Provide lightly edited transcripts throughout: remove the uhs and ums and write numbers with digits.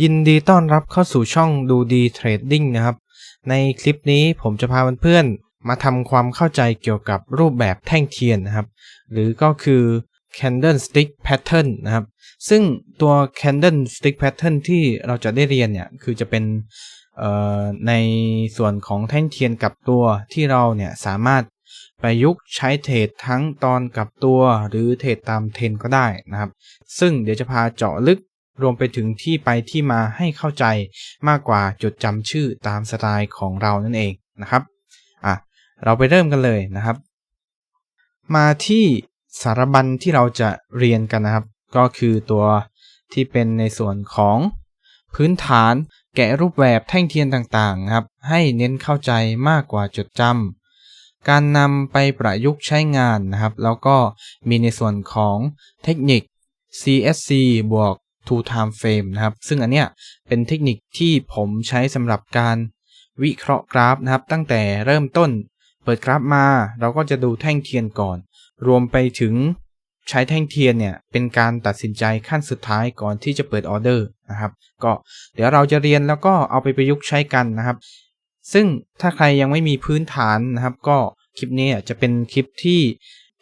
ยินดีต้อนรับเข้าสู่ช่องดูดีเทรดดิ้งนะครับในคลิปนี้ผมจะพาเพื่อนๆมาทำความเข้าใจเกี่ยวกับรูปแบบแท่งเทียนนะครับหรือก็คือ candlestick pattern นะครับซึ่งตัว candlestick pattern ที่เราจะได้เรียนเนี่ยคือจะเป็นในส่วนของแท่งเทียนกลับตัวที่เราเนี่ยสามารถประยุกต์ใช้เทรดทั้งตอนกลับตัวหรือเทรดตามเทรนก็ได้นะครับซึ่งเดี๋ยวจะพาเจาะลึกรวมไปถึงที่ไปที่มาให้เข้าใจมากกว่าจดจำชื่อตามสไตล์ของเรานั่นเองนะครับเราไปเริ่มกันเลยนะครับมาที่สารบัญที่เราจะเรียนกันนะครับก็คือตัวที่เป็นในส่วนของพื้นฐานแกะรูปแบบแท่งเทียนต่างๆนะครับให้เน้นเข้าใจมากกว่าจดจำการนำไปประยุกต์ใช้งานนะครับแล้วก็มีในส่วนของเทคนิค CSC บวก2 time frame นะครับซึ่งอันเนี้ยเป็นเทคนิคที่ผมใช้สำหรับการวิเคราะห์กราฟนะครับตั้งแต่เริ่มต้นเปิดกราฟมาเราก็จะดูแท่งเทียนก่อนรวมไปถึงใช้แท่งเทียนเนี่ยเป็นการตัดสินใจขั้นสุดท้ายก่อนที่จะเปิดออเดอร์นะครับก็เดี๋ยวเราจะเรียนแล้วก็เอาไปประยุกต์ใช้กันนะครับซึ่งถ้าใครยังไม่มีพื้นฐานนะครับก็คลิปนี้จะเป็นคลิปที่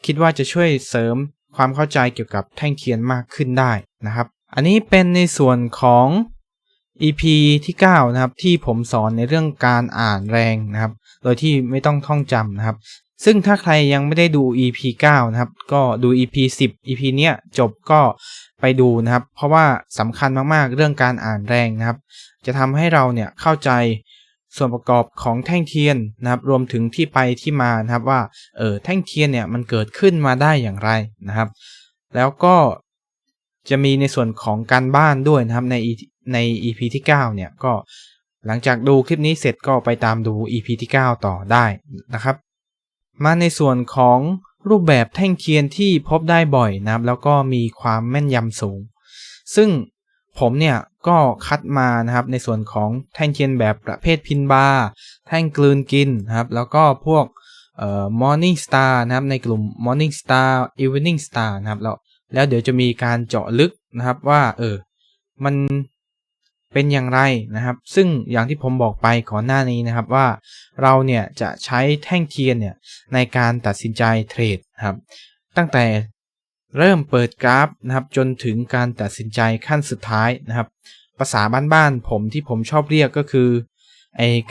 คิดว่าจะช่วยเสริมความเข้าใจเกี่ยวกับแท่งเทียนมากขึ้นได้นะครับอันนี้เป็นในส่วนของ EP ที่9นะครับที่ผมสอนในเรื่องการอ่านแรงนะครับโดยที่ไม่ต้องท่องจำนะครับซึ่งถ้าใครยังไม่ได้ดู EP 9นะครับก็ดู EP 10 EP เนี้ยจบก็ไปดูนะครับเพราะว่าสำคัญมากๆเรื่องการอ่านแรงนะครับจะทำให้เราเนี่ยเข้าใจส่วนประกอบของแท่งเทียนนะครับรวมถึงที่ไปที่มานะครับว่าแท่งเทียนเนี่ยมันเกิดขึ้นมาได้อย่างไรนะครับแล้วก็จะมีในส่วนของการบ้านด้วยนะครับใน EP ที่9เนี่ยก็หลังจากดูคลิปนี้เสร็จก็ไปตามดู EP ที่9ต่อได้นะครับมาในส่วนของรูปแบบแท่งเทียนที่พบได้บ่อยนะครับแล้วก็มีความแม่นยำสูงซึ่งผมเนี่ยก็คัดมานะครับในส่วนของแท่งเทียนแบบประเภทพินบาร์แท่งกลืนกินนะครับแล้วก็พวกMorning Star นะครับในกลุ่ม Morning Star Evening Star นะครับแล้วเดี๋ยวจะมีการเจาะลึกนะครับว่ามันเป็นอย่างไรนะครับซึ่งอย่างที่ผมบอกไปก่อนหน้านี้นะครับว่าเราเนี่ยจะใช้แท่งเทียนเนี่ยในการตัดสินใจเทรดครับตั้งแต่เริ่มเปิดกราฟนะครับจนถึงการตัดสินใจขั้นสุดท้ายนะครับภาษาบ้านๆผมที่ผมชอบเรียกก็คือ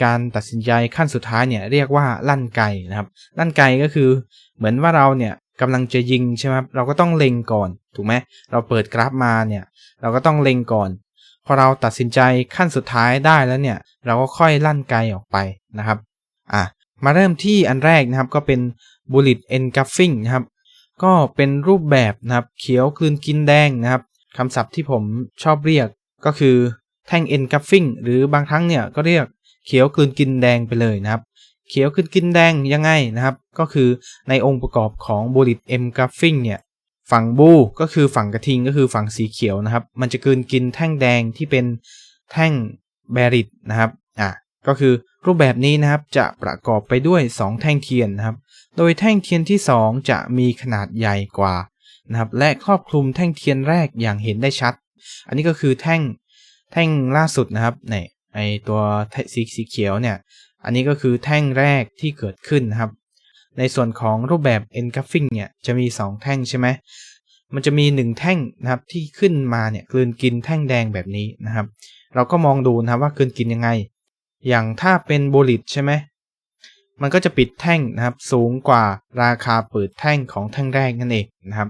การตัดสินใจขั้นสุดท้ายเนี่ยเรียกว่าลั่นไกนะครับลั่นไกก็คือเหมือนว่าเราเนี่ยกำลังจะยิงใช่ไหมครับเราก็ต้องเล็งก่อนถูกไหมเราเปิดกราฟมาเนี่ยเราก็ต้องเล็งก่อนพอเราตัดสินใจขั้นสุดท้ายได้แล้วเนี่ยเราก็ค่อยลั่นไกออกไปนะครับมาเริ่มที่อันแรกนะครับก็เป็น bullet engulfing นะครับก็เป็นรูปแบบนะครับเขียวกลืนกินแดงนะครับคำศัพท์ที่ผมชอบเรียกก็คือแท่ง engulfing หรือบางครั้งเนี่ยก็เรียกเขียวกลืนกินแดงไปเลยนะครับเขียวกลืนกินแดงยังไงนะครับก็คือในองค์ประกอบของ bullet engulfing เนี่ยฝั่งบูก็คือฝั่งกระทิงก็คือฝั่งสีเขียวนะครับมันจะกลืนกินแท่งแดงที่เป็นแท่ง bearish นะครับก็คือรูปแบบนี้นะครับจะประกอบไปด้วย2แท่งเทียนนะครับโดยแท่งเทียนที่2จะมีขนาดใหญ่กว่านะครับและครอบคลุมแท่งเทียนแรกอย่างเห็นได้ชัดอันนี้ก็คือแท่งล่าสุดนะครับตัวสีเขียวเนี่ยอันนี้ก็คือแท่งแรกที่เกิดขึ้นนะครับในส่วนของรูปแบบ engulfing เนี่ยจะมี2แท่งใช่ไหมมันจะมี1แท่งนะครับที่ขึ้นมาเนี่ยกลืนกินแท่งแดงแบบนี้นะครับเราก็มองดูนะครับว่ากลืนกินยังไงอย่างถ้าเป็นบูลลิตใช่ไหมมันก็จะปิดแท่งนะครับสูงกว่าราคาเปิดแท่งของแท่งแรกนั่นเองนะครับ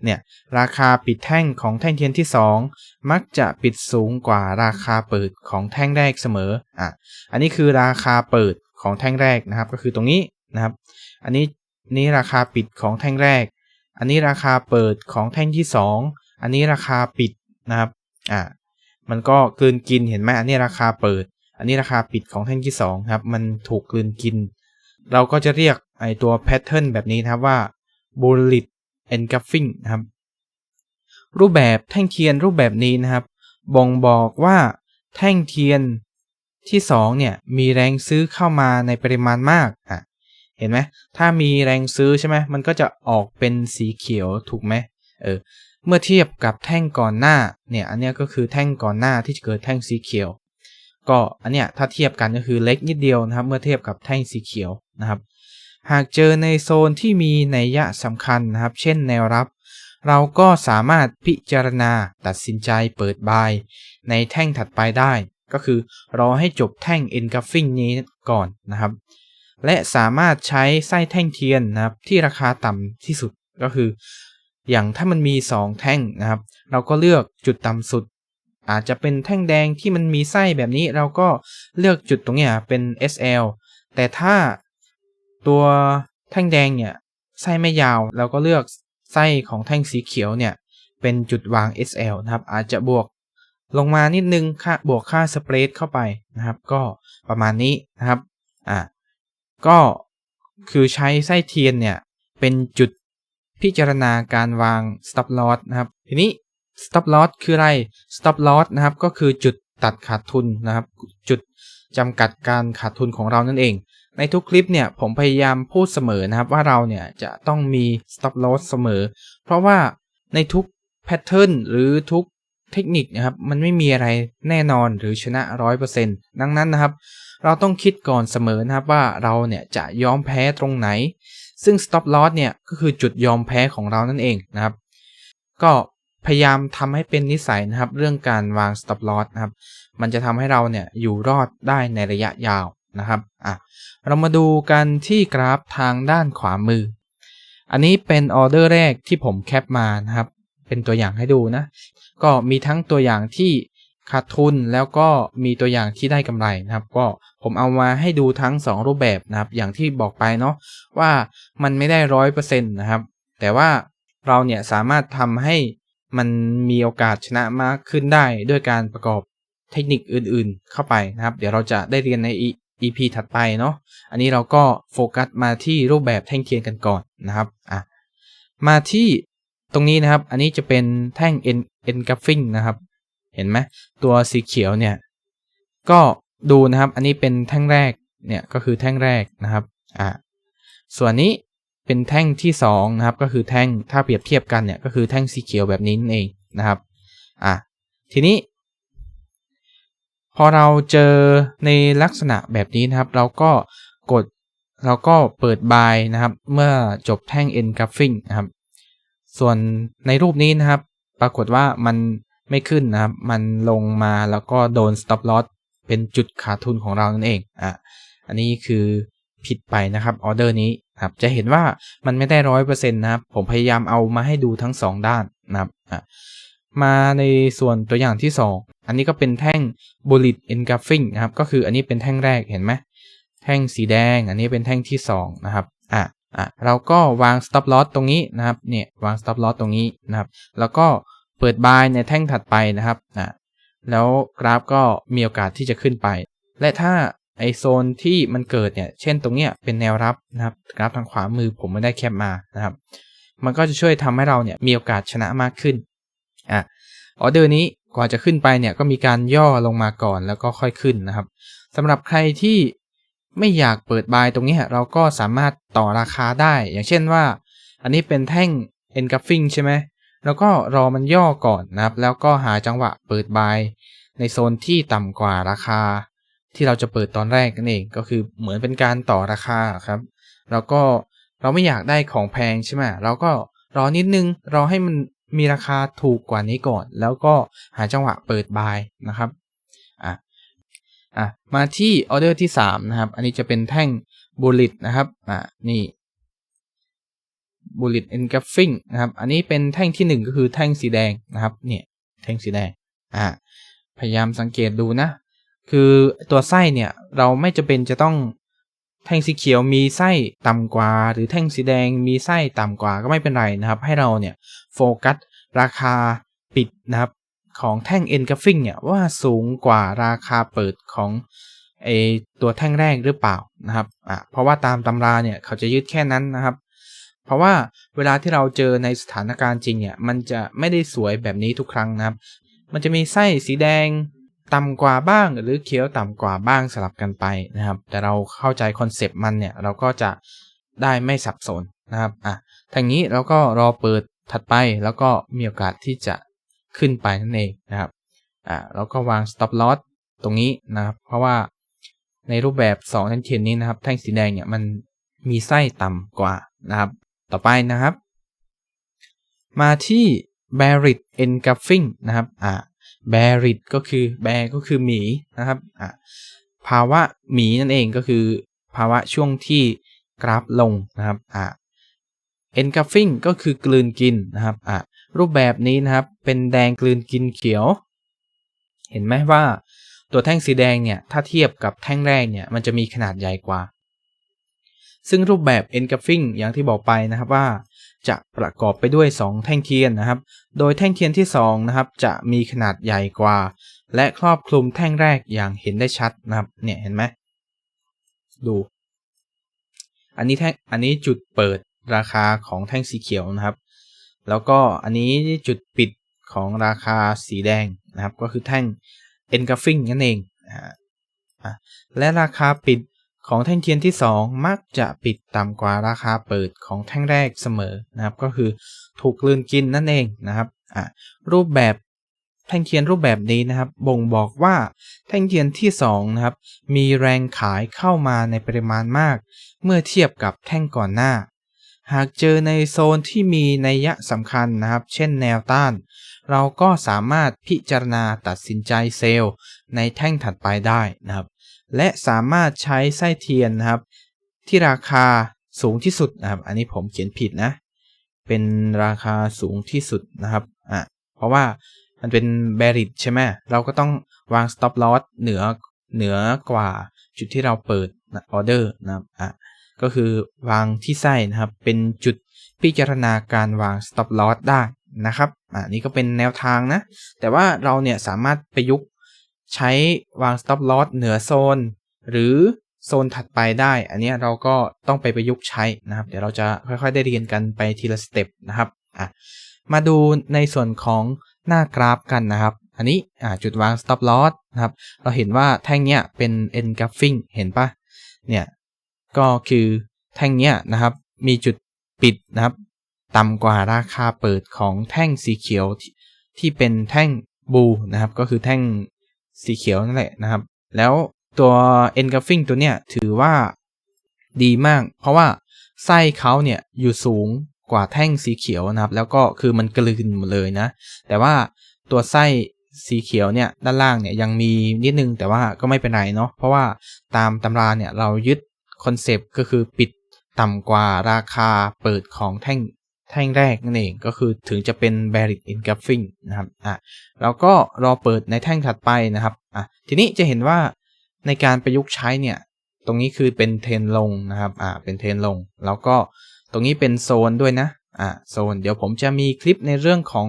เนี่ยราคาปิดแท่งของแท่งเทียนที่2มักจะปิดสูงกว่าราคาเปิดของแท่งแรกเสมออันนี้คือราคาเปิดของแท่งแรกนะครับก็คือตรงนี้นะครับอันนี้ราคาปิดของแท่งแรกอันนี้ราคาเปิดของแท่งที่2อันนี้ราคาปิดนะครับมันก็กลืนกินเห็นไหมอันนี้ราคาเปิดอันนี้ราคาปิดของแท่งที่2ครับมันถูกกลืนกินเราก็จะเรียกตัวแพทเทิร์นแบบนี้นะครับว่า bullet engulfing นะครับรูปแบบแท่งเทียนรูปแบบนี้นะครับบ่งบอกว่าแท่งเทียนที่2เนี่ยมีแรงซื้อเข้ามาในปริมาณมากเห็นไหมถ้ามีแรงซื้อใช่ไหมมันก็จะออกเป็นสีเขียวถูกไหม เมื่อเทียบกับแท่งก่อนหน้าเนี่ยอันเนี้ยก็คือแท่งก่อนหน้าที่จะเกิดแท่งสีเขียวก็อันเนี้ยถ้าเทียบกันก็คือเล็กนิดเดียวนะครับเมื่อเทียบกับแท่งสีเขียวนะครับหากเจอในโซนที่มีนัยยะสำคัญนะครับเช่นแนวรับเราก็สามารถพิจารณาตัดสินใจเปิดบายในแท่งถัดไปได้ก็คือรอให้จบแท่ง engulfing นี้ก่อนนะครับและสามารถใช้ไส้แท่งเทียนนะครับที่ราคาต่ำที่สุดก็คืออย่างถ้ามันมี2แท่งนะครับเราก็เลือกจุดต่ำสุดอาจจะเป็นแท่งแดงที่มันมีไส้แบบนี้เราก็เลือกจุดตรงเนี้ยเป็น SL แต่ถ้าตัวแท่งแดงเนี่ยไส้ไม่ยาวเราก็เลือกไส้ของแท่งสีเขียวเนี่ยเป็นจุดวาง SL นะครับอาจจะบวกลงมานิดนึงบวกค่าสเปรดเข้าไปนะครับก็ประมาณนี้นะครับก็คือใช้ไส้เทียนเนี่ยเป็นจุดพิจารณาการวาง stop loss นะครับทีนี้ stop loss คืออะไร stop loss นะครับก็คือจุดตัดขาดทุนนะครับจุดจำกัดการขาดทุนของเรานั่นเองในทุกคลิปเนี่ยผมพยายามพูดเสมอนะครับว่าเราเนี่ยจะต้องมี stop loss เสมอเพราะว่าในทุก pattern หรือทุกเทคนิคนะครับมันไม่มีอะไรแน่นอนหรือชนะ 100% ดังนั้นนะครับเราต้องคิดก่อนเสมอนะครับว่าเราเนี่ยจะยอมแพ้ตรงไหนซึ่ง stop loss เนี่ยก็คือจุดยอมแพ้ของเรานั่นเองนะครับก็พยายามทำให้เป็นนิสัยนะครับเรื่องการวาง stop loss นะครับมันจะทำให้เราเนี่ยอยู่รอดได้ในระยะยาวนะครับเรามาดูกันที่กราฟทางด้านขวามืออันนี้เป็นออเดอร์แรกที่ผมแคปมานะครับเป็นตัวอย่างให้ดูนะก็มีทั้งตัวอย่างที่ขาดทุนแล้วก็มีตัวอย่างที่ได้กำไรนะครับก็ผมเอามาให้ดูทั้ง2รูปแบบนะครับอย่างที่บอกไปเนาะว่ามันไม่ได้ 100% นะครับแต่ว่าเราเนี่ยสามารถทำให้มันมีโอกาสชนะมากขึ้นได้ด้วยการประกอบเทคนิคอื่นๆเข้าไปนะครับเดี๋ยวเราจะได้เรียนใน EP ถัดไปเนาะอันนี้เราก็โฟกัสมาที่รูปแบบแท่งเทียนกันก่อนนะครับมาที่ตรงนี้นะครับอันนี้จะเป็นแท่ง engulfing นะครับเห็นไหมตัวสีเขียวเนี่ยก็ดูนะครับอันนี้เป็นแท่งแรกเนี่ยก็คือแท่งแรกนะครับส่วนนี้เป็นแท่งที่2นะครับก็คือแท่งถ้าเปรียบเทียบกันเนี่ยก็คือแท่งสีเขียวแบบนี้นั่นเองนะครับทีนี้พอเราเจอในลักษณะแบบนี้นะครับเราก็เปิดบายนะครับเมื่อจบแท่ง engulfing นะครับส่วนในรูปนี้นะครับปรากฏว่ามันไม่ขึ้นนะครับมันลงมาแล้วก็โดน stop loss เป็นจุดขาดทุนของเรานั่นเองอันนี้คือผิดไปนะครับออเดอร์นี้ครับจะเห็นว่ามันไม่ได้ 100% นะครับผมพยายามเอามาให้ดูทั้ง2ด้านนะครับมาในส่วนตัวอย่างที่2อันนี้ก็เป็นแท่ง bullet engulfing นะครับก็คืออันนี้เป็นแท่งแรกเห็นไหมแท่งสีแดงอันนี้เป็นแท่งที่2นะครับเราก็วาง stop loss ตรงนี้นะครับเนี่ยวาง stop loss ตรงนี้นะครับแล้วก็เปิด buy ในแท่งถัดไปนะครับแล้วกราฟก็มีโอกาสที่จะขึ้นไปและถ้าไอโซนที่มันเกิดเนี่ยเช่นตรงเนี้ยเป็นแนวรับนะครับกราฟทางขวามือผมไม่ได้แคปมานะครับมันก็จะช่วยทำให้เราเนี่ยมีโอกาสชนะมากขึ้นออเดอร์นี้ก่อนจะขึ้นไปเนี่ยก็มีการย่อลงมาก่อนแล้วก็ค่อยขึ้นนะครับสำหรับใครที่ไม่อยากเปิดบายตรงนี้เราก็สามารถต่อราคาได้อย่างเช่นว่าอันนี้เป็นแท่ง engulfing ใช่ไหมแล้วก็รอมันย่อก่อนนะครับแล้วก็หาจังหวะเปิดบายในโซนที่ต่ำกว่าราคาที่เราจะเปิดตอนแรกนั่นเองก็คือเหมือนเป็นการต่อราคาครับแล้วก็เราไม่อยากได้ของแพงใช่ไหมเราก็รอนิดนึงรอให้มันมีราคาถูกกว่านี้ก่อนแล้วก็หาจังหวะเปิดบายนะครับมาที่ออเดอร์ที่3นะครับอันนี้จะเป็นแท่ง bullet นะครับนี่ bullet engulfing นะครับอันนี้เป็นแท่งที่1ก็คือแท่งสีแดงนะครับเนี่ยแท่งสีแดงพยายามสังเกตดูนะคือตัวไส้เนี่ยเราไม่จำเป็นจะต้องแท่งสีเขียวมีไส้ต่ำกว่าหรือแท่งสีแดงมีไส้ต่ำกว่าก็ไม่เป็นไรนะครับให้เราเนี่ยโฟกัสราคาปิดนะครับของแท่ง engulfing เนี่ยว่าสูงกว่าราคาเปิดของตัวแท่งแรกหรือเปล่านะครับเพราะว่าตามตำราเนี่ยเขาจะยึดแค่นั้นนะครับเพราะว่าเวลาที่เราเจอในสถานการณ์จริงเนี่ยมันจะไม่ได้สวยแบบนี้ทุกครั้งนะครับมันจะมีไส้สีแดงต่ำกว่าบ้างหรือเขียวต่ำกว่าบ้างสลับกันไปนะครับแต่เราเข้าใจคอนเซปต์มันเนี่ยเราก็จะได้ไม่สับสนนะครับทางนี้เราก็รอเปิด ถัดไปแล้วก็มีโอกาสที่จะขึ้นไปนั่นเองนะครับแล้วก็วาง stop loss ตรงนี้นะครับเพราะว่าในรูปแบบ2แท่งเทียนนี้นะครับแท่งสีแดงเนี่ยมันมีไส้ต่ำกว่านะครับต่อไปนะครับมาที่ bearish engulfing นะครับbearish ก็คือ bear ก็คือหมีนะครับภาวะหมีนั่นเองก็คือภาวะช่วงที่กราฟลงนะครับengulfing ก็คือกลืนกินนะครับรูปแบบนี้นะครับเป็นแดงกลืนกินเขียวเห็นไหมว่าตัวแท่งสีแดงเนี่ยถ้าเทียบกับแท่งแรกเนี่ยมันจะมีขนาดใหญ่กว่าซึ่งรูปแบบ engulfing อย่างที่บอกไปนะครับว่าจะประกอบไปด้วย2แท่งเทียนนะครับโดยแท่งเทียนที่2นะครับจะมีขนาดใหญ่กว่าและครอบคลุมแท่งแรกอย่างเห็นได้ชัดนะครับเนี่ยเห็นไหมดูอันนี้จุดเปิดราคาของแท่งสีเขียวนะครับแล้วก็อันนี้จุดปิดของราคาสีแดงนะครับก็คือแท่ง engulfing นั่นเองและราคาปิดของแท่งเทียนที่2มักจะปิดต่ำกว่าราคาเปิดของแท่งแรกเสมอนะครับก็คือถูกกลืนกินนั่นเองนะครับรูปแบบแท่งเทียนรูปแบบนี้นะครับบ่งบอกว่าแท่งเทียนที่2นะครับมีแรงขายเข้ามาในปริมาณมากเมื่อเทียบกับแท่งก่อนหน้าหากเจอในโซนที่มีนัยสำคัญนะครับเช่นแนวต้านเราก็สามารถพิจารณาตัดสินใจเซลล์ในแท่งถัดไปได้นะครับและสามารถใช้ไส้เทียนนะครับที่ราคาสูงที่สุดนะครับอันนี้ผมเขียนผิดนะเป็นราคาสูงที่สุดนะครับเพราะว่ามันเป็น bearish ใช่ไหมเราก็ต้องวาง stop loss เหนือกว่าจุดที่เราเปิดออเดอร์นะครับก็คือวางที่ไส้นะครับเป็นจุดพิจารณาการวาง stop loss ได้นะครับนี่ก็เป็นแนวทางนะแต่ว่าเราเนี่ยสามารถประยุกต์ใช้วาง stop loss เหนือโซนหรือโซนถัดไปได้อันนี้เราก็ต้องไปประยุกต์ใช้นะครับเดี๋ยวเราจะค่อยๆได้เรียนกันไปทีละสเต็ปนะครับมาดูในส่วนของหน้ากราฟกันนะครับอันนี้จุดวาง stop loss นะครับเราเห็นว่าแท่งเนี้ยเป็น engulfing เห็นปะเนี่ยก็คือแท่งเนี้ยนะครับมีจุดปิดนะครับต่ำกว่าราคาเปิดของแท่งสีเขียวที่เป็นแท่งบูนะครับก็คือแท่งสีเขียวนั่นแหละนะครับแล้วตัว engulfing ตัวเนี้ยถือว่าดีมากเพราะว่าไส้เขาเนี่ยอยู่สูงกว่าแท่งสีเขียวนะครับแล้วก็คือมันกลืนหมดเลยนะแต่ว่าตัวไส้สีเขียวเนี่ยด้านล่างเนี่ยยังมีนิดนึงแต่ว่าก็ไม่เป็นไรเนาะเพราะว่าตามตำราเนี่ยเรายึดคอนเซปต์ก็คือปิดต่ำกว่าราคาเปิดของแท่งแรกนั่นเองก็คือถึงจะเป็น bearish engulfing นะครับแล้วก็รอเปิดในแท่งถัดไปนะครับทีนี้จะเห็นว่าในการประยุกต์ใช้เนี่ยตรงนี้คือเป็นเทรนลงนะครับเป็นเทรนลงแล้วก็ตรงนี้เป็นโซนด้วยนะโซนเดี๋ยวผมจะมีคลิปในเรื่องของ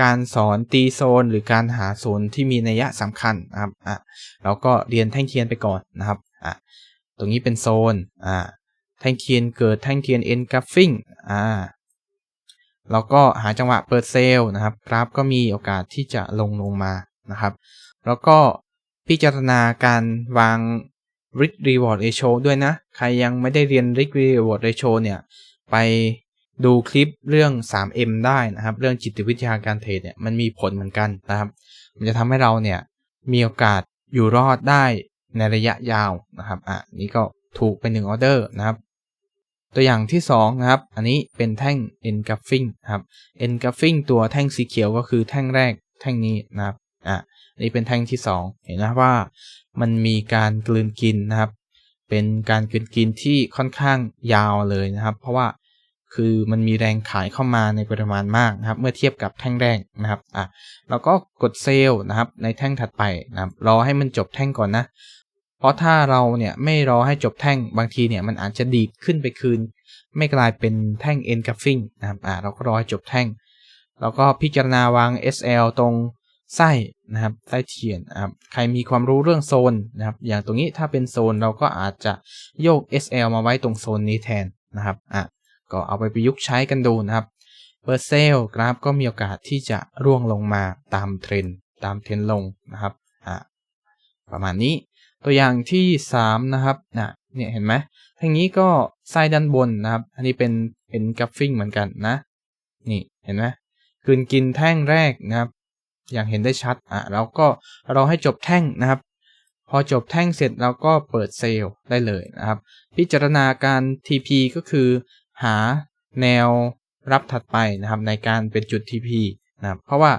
การสอนตีโซนหรือการหาโซนที่มีนัยสำคัญนะครับแล้วก็เรียนแท่งเทียนไปก่อนนะครับตรงนี้เป็นโซนแท่งเทียนเกิดแท่งเทียน engulfing แล้วก็หาจังหวะเปิดเซลล์นะครับกราฟก็มีโอกาสที่จะลงมานะครับแล้วก็พิจารณาการวาง risk reward ratio ด้วยนะใครยังไม่ได้เรียน risk reward ratio เนี่ยไปดูคลิปเรื่อง 3M ได้นะครับเรื่องจิตวิทยาการเทรดเนี่ยมันมีผลเหมือนกันนะครับมันจะทำให้เราเนี่ยมีโอกาสอยู่รอดได้ในระยะยาวนะครับนี่ก็ถูกไป1ออเดอร์นะครับตัวอย่างที่2นะครับอันนี้เป็นแท่ง engulfing นะครับ engulfing ตัวแท่งสีเขียวก็คือแท่งแรกแท่งนี้นะครับนี่เป็นแท่งที่2เห็นนะว่ามันมีการกลืนกินนะครับเป็นการกลืนกินที่ค่อนข้างยาวเลยนะครับเพราะว่าคือมันมีแรงขายเข้ามาในปริมาณมากนะครับเมื่อเทียบกับแท่งแรกนะครับแล้วก็กดเซลล์นะครับในแท่งถัดไปนะครับรอให้มันจบแท่งก่อนนะเพราะถ้าเราเนี่ยไม่รอให้จบแท่งบางทีเนี่ยมันอาจจะดีดขึ้นไปคืนไม่กลายเป็นแท่ง engulfing นะครับเราก็รอให้จบแท่งแล้วก็พิจารณาวาง SL ตรงไส้นะครับไส้เทียนนะครับใครมีความรู้เรื่องโซนนะครับอย่างตรงนี้ถ้าเป็นโซนเราก็อาจจะโยก SL มาไว้ตรงโซนนี้แทนนะครับก็เอาไปประยุกต์ใช้กันดูนะครับเปิดเซลล์กราฟก็มีโอกาสที่จะร่วงลงมาตามเทรนลงนะครับประมาณนี้ตัวอย่างที่3นะครับเนี่ยเห็นไหมทางนี้ก็ไส้ด้านบนนะครับอันนี้เป็นengulfingเหมือนกันนะ นี่เห็นไหมกลืนกินแท่งแรกนะครับอย่างเห็นได้ชัดแล้วก็รอให้จบแท่งนะครับพอจบแท่งเสร็จเราก็เปิดเซลล์ได้เลยนะครับพิจารณาการ TP ก็คือหาแนวรับถัดไปนะครับในการเป็นจุด TP นะครับเพราะว่า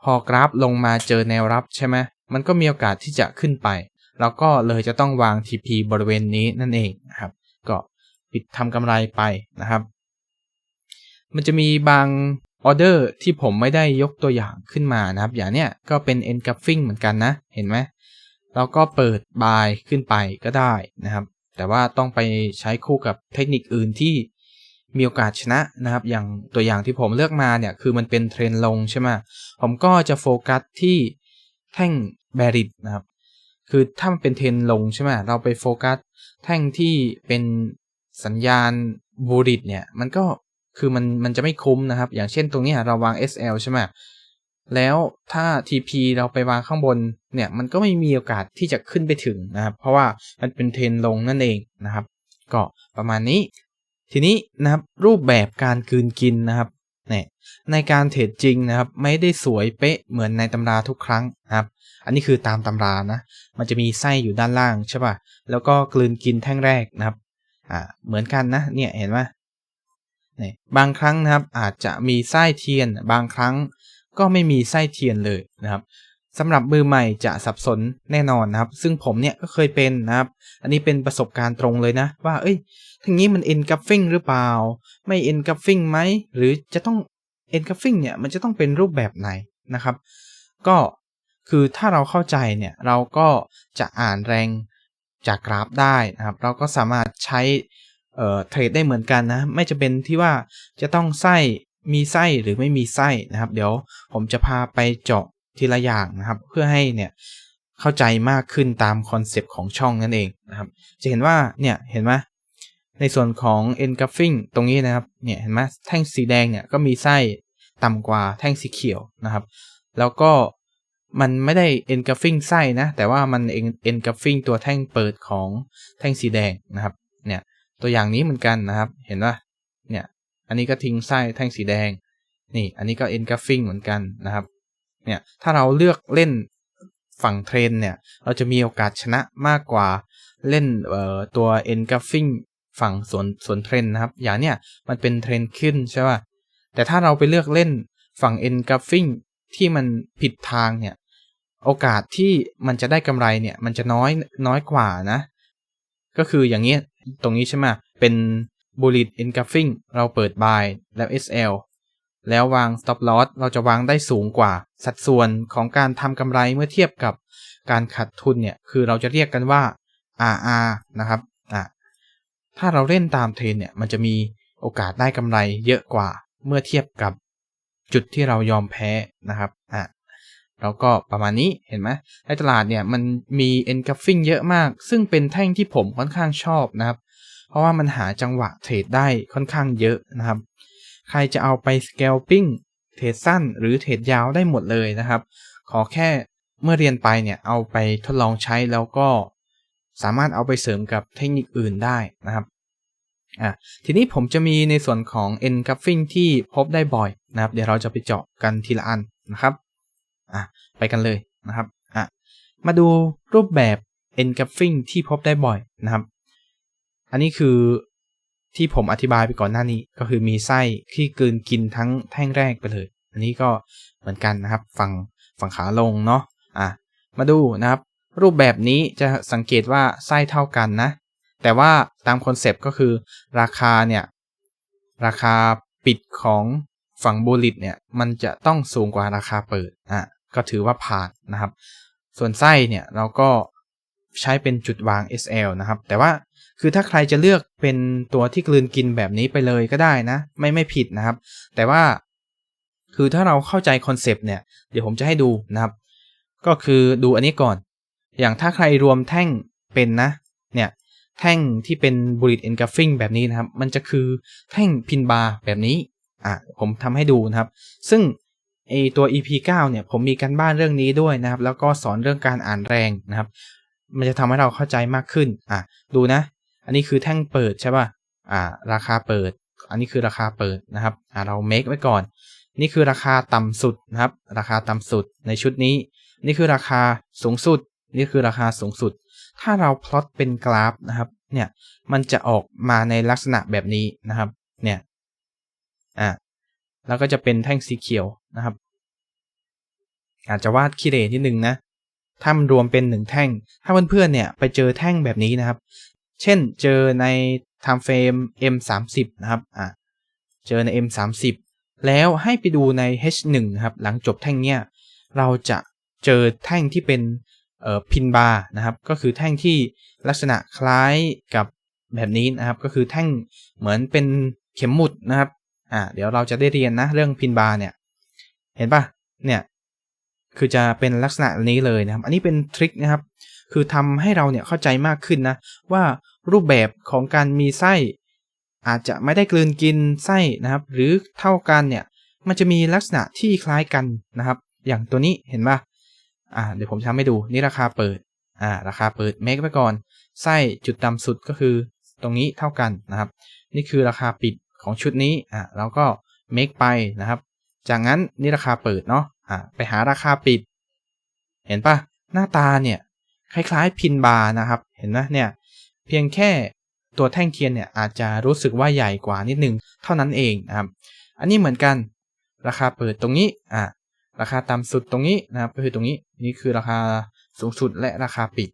พอกราฟลงมาเจอแนวรับใช่ไหมมันก็มีโอกาสที่จะขึ้นไปเราก็เลยจะต้องวาง TP บริเวณนี้นั่นเองนะครับก็ปิดทำกำไรไปนะครับมันจะมีบางออเดอร์ที่ผมไม่ได้ยกตัวอย่างขึ้นมานะครับอย่างเนี้ยก็เป็น engulfing เหมือนกันนะเห็นไหมเราก็เปิด buy ขึ้นไปก็ได้นะครับแต่ว่าต้องไปใช้คู่กับเทคนิคอื่นที่มีโอกาสชนะนะครับอย่างตัวอย่างที่ผมเลือกมาเนี่ยคือมันเป็นเทรนลงใช่ไหมผมก็จะโฟกัสที่แท่ง bearish นะครับคือถ้ามันเป็นเทรนลงใช่ไหมเราไปโฟกัสแท่งที่เป็นสัญญาณ bullish เนี่ยมันก็คือมันจะไม่คุ้มนะครับอย่างเช่นตรงนี้เราวาง SL ใช่ไหมแล้วถ้า TP เราไปวางข้างบนเนี่ยมันก็ไม่มีโอกาสที่จะขึ้นไปถึงนะครับเพราะว่ามันเป็นเทรนลงนั่นเองนะครับก็ประมาณนี้ทีนี้นะครับรูปแบบการกลืนกินนะครับเนี่ยในการเทรดจริงนะครับไม่ได้สวยเป๊ะเหมือนในตำราทุกครั้งนะครับอันนี้คือตามตำรานะมันจะมีไส้อยู่ด้านล่างใช่ป่ะแล้วก็กลืนกินแท่งแรกนะครับเหมือนกันนะเนี่ยเห็นไหมบางครั้งนะครับอาจจะมีไส้เทียนบางครั้งก็ไม่มีไส้เทียนเลยนะครับสำหรับมือใหม่จะสับสนแน่นอนนะครับซึ่งผมเนี่ยก็เคยเป็นนะครับอันนี้เป็นประสบการณ์ตรงเลยนะว่าทางนี้มัน engulfing หรือเปล่าไม่ engulfing ไหมหรือจะต้อง engulfing เนี่ยมันจะต้องเป็นรูปแบบไหนนะครับก็คือถ้าเราเข้าใจเนี่ยเราก็จะอ่านแรงจากกราฟได้นะครับเราก็สามารถใช้เทรดได้เหมือนกันนะไม่จะเป็นที่ว่าจะต้องมีไส้หรือไม่มีไส้นะครับเดี๋ยวผมจะพาไปเจาะทีละอย่างนะครับเพื่อให้เนี่ยเข้าใจมากขึ้นตามคอนเซปต์ของช่องนั่นเองนะครับจะเห็นว่าเนี่ยเห็นไหมในส่วนของ engulfing ตรงนี้นะครับเนี่ยเห็นไหมแท่งสีแดงเนี่ยก็มีไส้ต่ำกว่าแท่งสีเขียวนะครับแล้วก็มันไม่ได้ engulfing ไส้นะแต่ว่ามัน engulfing ตัวแท่งเปิดของแท่งสีแดงนะครับเนี่ยตัวอย่างนี้เหมือนกันนะครับเห็นว่าเนี่ยอันนี้ก็ทิ้งไส้แท่งสีแดงนี่อันนี้ก็ engulfing เหมือนกันนะครับเนี่ยถ้าเราเลือกเล่นฝั่งเทรนเนี่ยเราจะมีโอกาสชนะมากกว่าเล่นตัว engulfing ฝั่งส่วนเทรนนะครับอย่างเนี้ยมันเป็นเทรนขึ้นใช่ป่ะแต่ถ้าเราไปเลือกเล่นฝั่ง engulfing ที่มันผิดทางเนี่ยโอกาสที่มันจะได้กำไรเนี่ยมันจะน้อยกว่านะก็คืออย่างนี้ตรงนี้ใช่ไหมเป็น bullish engulfing เราเปิด buy แล้ว SL แล้ววาง stop loss เราจะวางได้สูงกว่าสัดส่วนของการทำกำไรเมื่อเทียบกับการขาดทุนเนี่ยคือเราจะเรียกกันว่า RR นะครับถ้าเราเล่นตามเทรนเนี่ยมันจะมีโอกาสได้กำไรเยอะกว่าเมื่อเทียบกับจุดที่เรายอมแพ้นะครับแล้วก็ประมาณนี้เห็นไหมในตลาดเนี่ยมันมี engulfing เยอะมากซึ่งเป็นแท่งที่ผมค่อนข้างชอบนะครับเพราะว่ามันหาจังหวะเทรดได้ค่อนข้างเยอะนะครับใครจะเอาไป scalping เทรดสั้นหรือเทรดยาวได้หมดเลยนะครับขอแค่เมื่อเรียนไปเนี่ยเอาไปทดลองใช้แล้วก็สามารถเอาไปเสริมกับเทคนิคอื่นได้นะครับทีนี้ผมจะมีในส่วนของ engulfing ที่พบได้บ่อยนะครับเดี๋ยวเราจะไปเจาะกันทีละอันนะครับไปกันเลยนะครับมาดูรูปแบบ engulfing ที่พบได้บ่อยนะครับอันนี้คือที่ผมอธิบายไปก่อนหน้านี้ก็คือมีไส้ที่กลืนกินทั้งแท่งแรกไปเลยอันนี้ก็เหมือนกันนะครับฝั่งขาลงเนาะมาดูนะครับรูปแบบนี้จะสังเกตว่าไส้เท่ากันนะแต่ว่าตามคอนเซปต์ก็คือราคาปิดของฝั่งบูลลิตเนี่ยมันจะต้องสูงกว่าราคาเปิดก็ถือว่าผ่านนะครับส่วนไส้เนี่ยเราก็ใช้เป็นจุดวาง SL นะครับแต่ว่าคือถ้าใครจะเลือกเป็นตัวที่กลืนกินแบบนี้ไปเลยก็ได้นะไม่ผิดนะครับแต่ว่าคือถ้าเราเข้าใจคอนเซปต์เนี่ยเดี๋ยวผมจะให้ดูนะครับก็คือดูอันนี้ก่อนอย่างถ้าใครรวมแท่งเป็นนะเนี่ยแท่งที่เป็น bullish engulfing แบบนี้นะครับมันจะคือแท่งพินบาร์แบบนี้ผมทำให้ดูนะครับซึ่งตัว EP 9เนี่ยผมมีการบ้านเรื่องนี้ด้วยนะครับแล้วก็สอนเรื่องการอ่านแรงนะครับมันจะทำให้เราเข้าใจมากขึ้นดูนะอันนี้คือแท่งเปิดใช่ป่ะราคาเปิด อันนี้คือราคาเปิดนะครับเรา make ไว้ก่อนนี่คือราคาต่ำสุดนะครับราคาต่ำสุดในชุดนี้นี่คือราคาสูงสุดนี่คือราคาสูงสุดถ้าเราพลอตเป็นกราฟนะครับเนี่ยมันจะออกมาในลักษณะแบบนี้นะครับเนี่ยแล้วก็จะเป็นแท่งสีเขียวนะครับอาจจะวาดขี้เหร่นิดนึงนะถ้ามันรวมเป็น1แท่งถ้าเพื่อนๆเนี่ยไปเจอแท่งแบบนี้นะครับเช่นเจอใน time frame M30 นะครับเจอใน M30 แล้วให้ไปดูใน H1 นะครับหลังจบแท่งเนี้ยเราจะเจอแท่งที่เป็นพินบาร์นะครับก็คือแท่งที่ลักษณะคล้ายกับแบบนี้นะครับก็คือแท่งเหมือนเป็นเข็มหมุดนะครับเดี๋ยวเราจะได้เรียนนะเรื่องพินบาร์เนี่ยเห็นปะเนี่ยคือจะเป็นลักษณะนี้เลยนะครับอันนี้เป็นทริคนะครับคือทำให้เราเนี่ยเข้าใจมากขึ้นนะว่ารูปแบบของการมีไส้อาจจะไม่ได้กลืนกินไส้นะครับหรือเท่ากันเนี่ยมันจะมีลักษณะที่คล้ายกันนะครับอย่างตัวนี้เห็นป่ะเดี๋ยวผมทำให้ดูนี่ราคาเปิดราคาเปิดเมคไว้ก่อนไส้จุดต่ำสุดก็คือตรงนี้เท่ากันนะครับนี่คือราคาปิดของชุดนี้เราก็เมคไปนะครับจากนั้นนี่ราคาเปิดเนาะไปหาราคาปิดเห็นป่ะหน้าตาเนี่ยคล้ายๆพินบาร์นะครับเห็นไหมเนี่ยเพียงแค่ตัวแท่งเทียนเนี่ยอาจจะรู้สึกว่าใหญ่กว่านิดนึงเท่านั้นเองนะครับอันนี้เหมือนกันราคาเปิดตรงนี้ราคาต่ำสุดตรงนี้นะครับก็คือตรงนี้นี่คือราคาสูงสุดและราคาปิด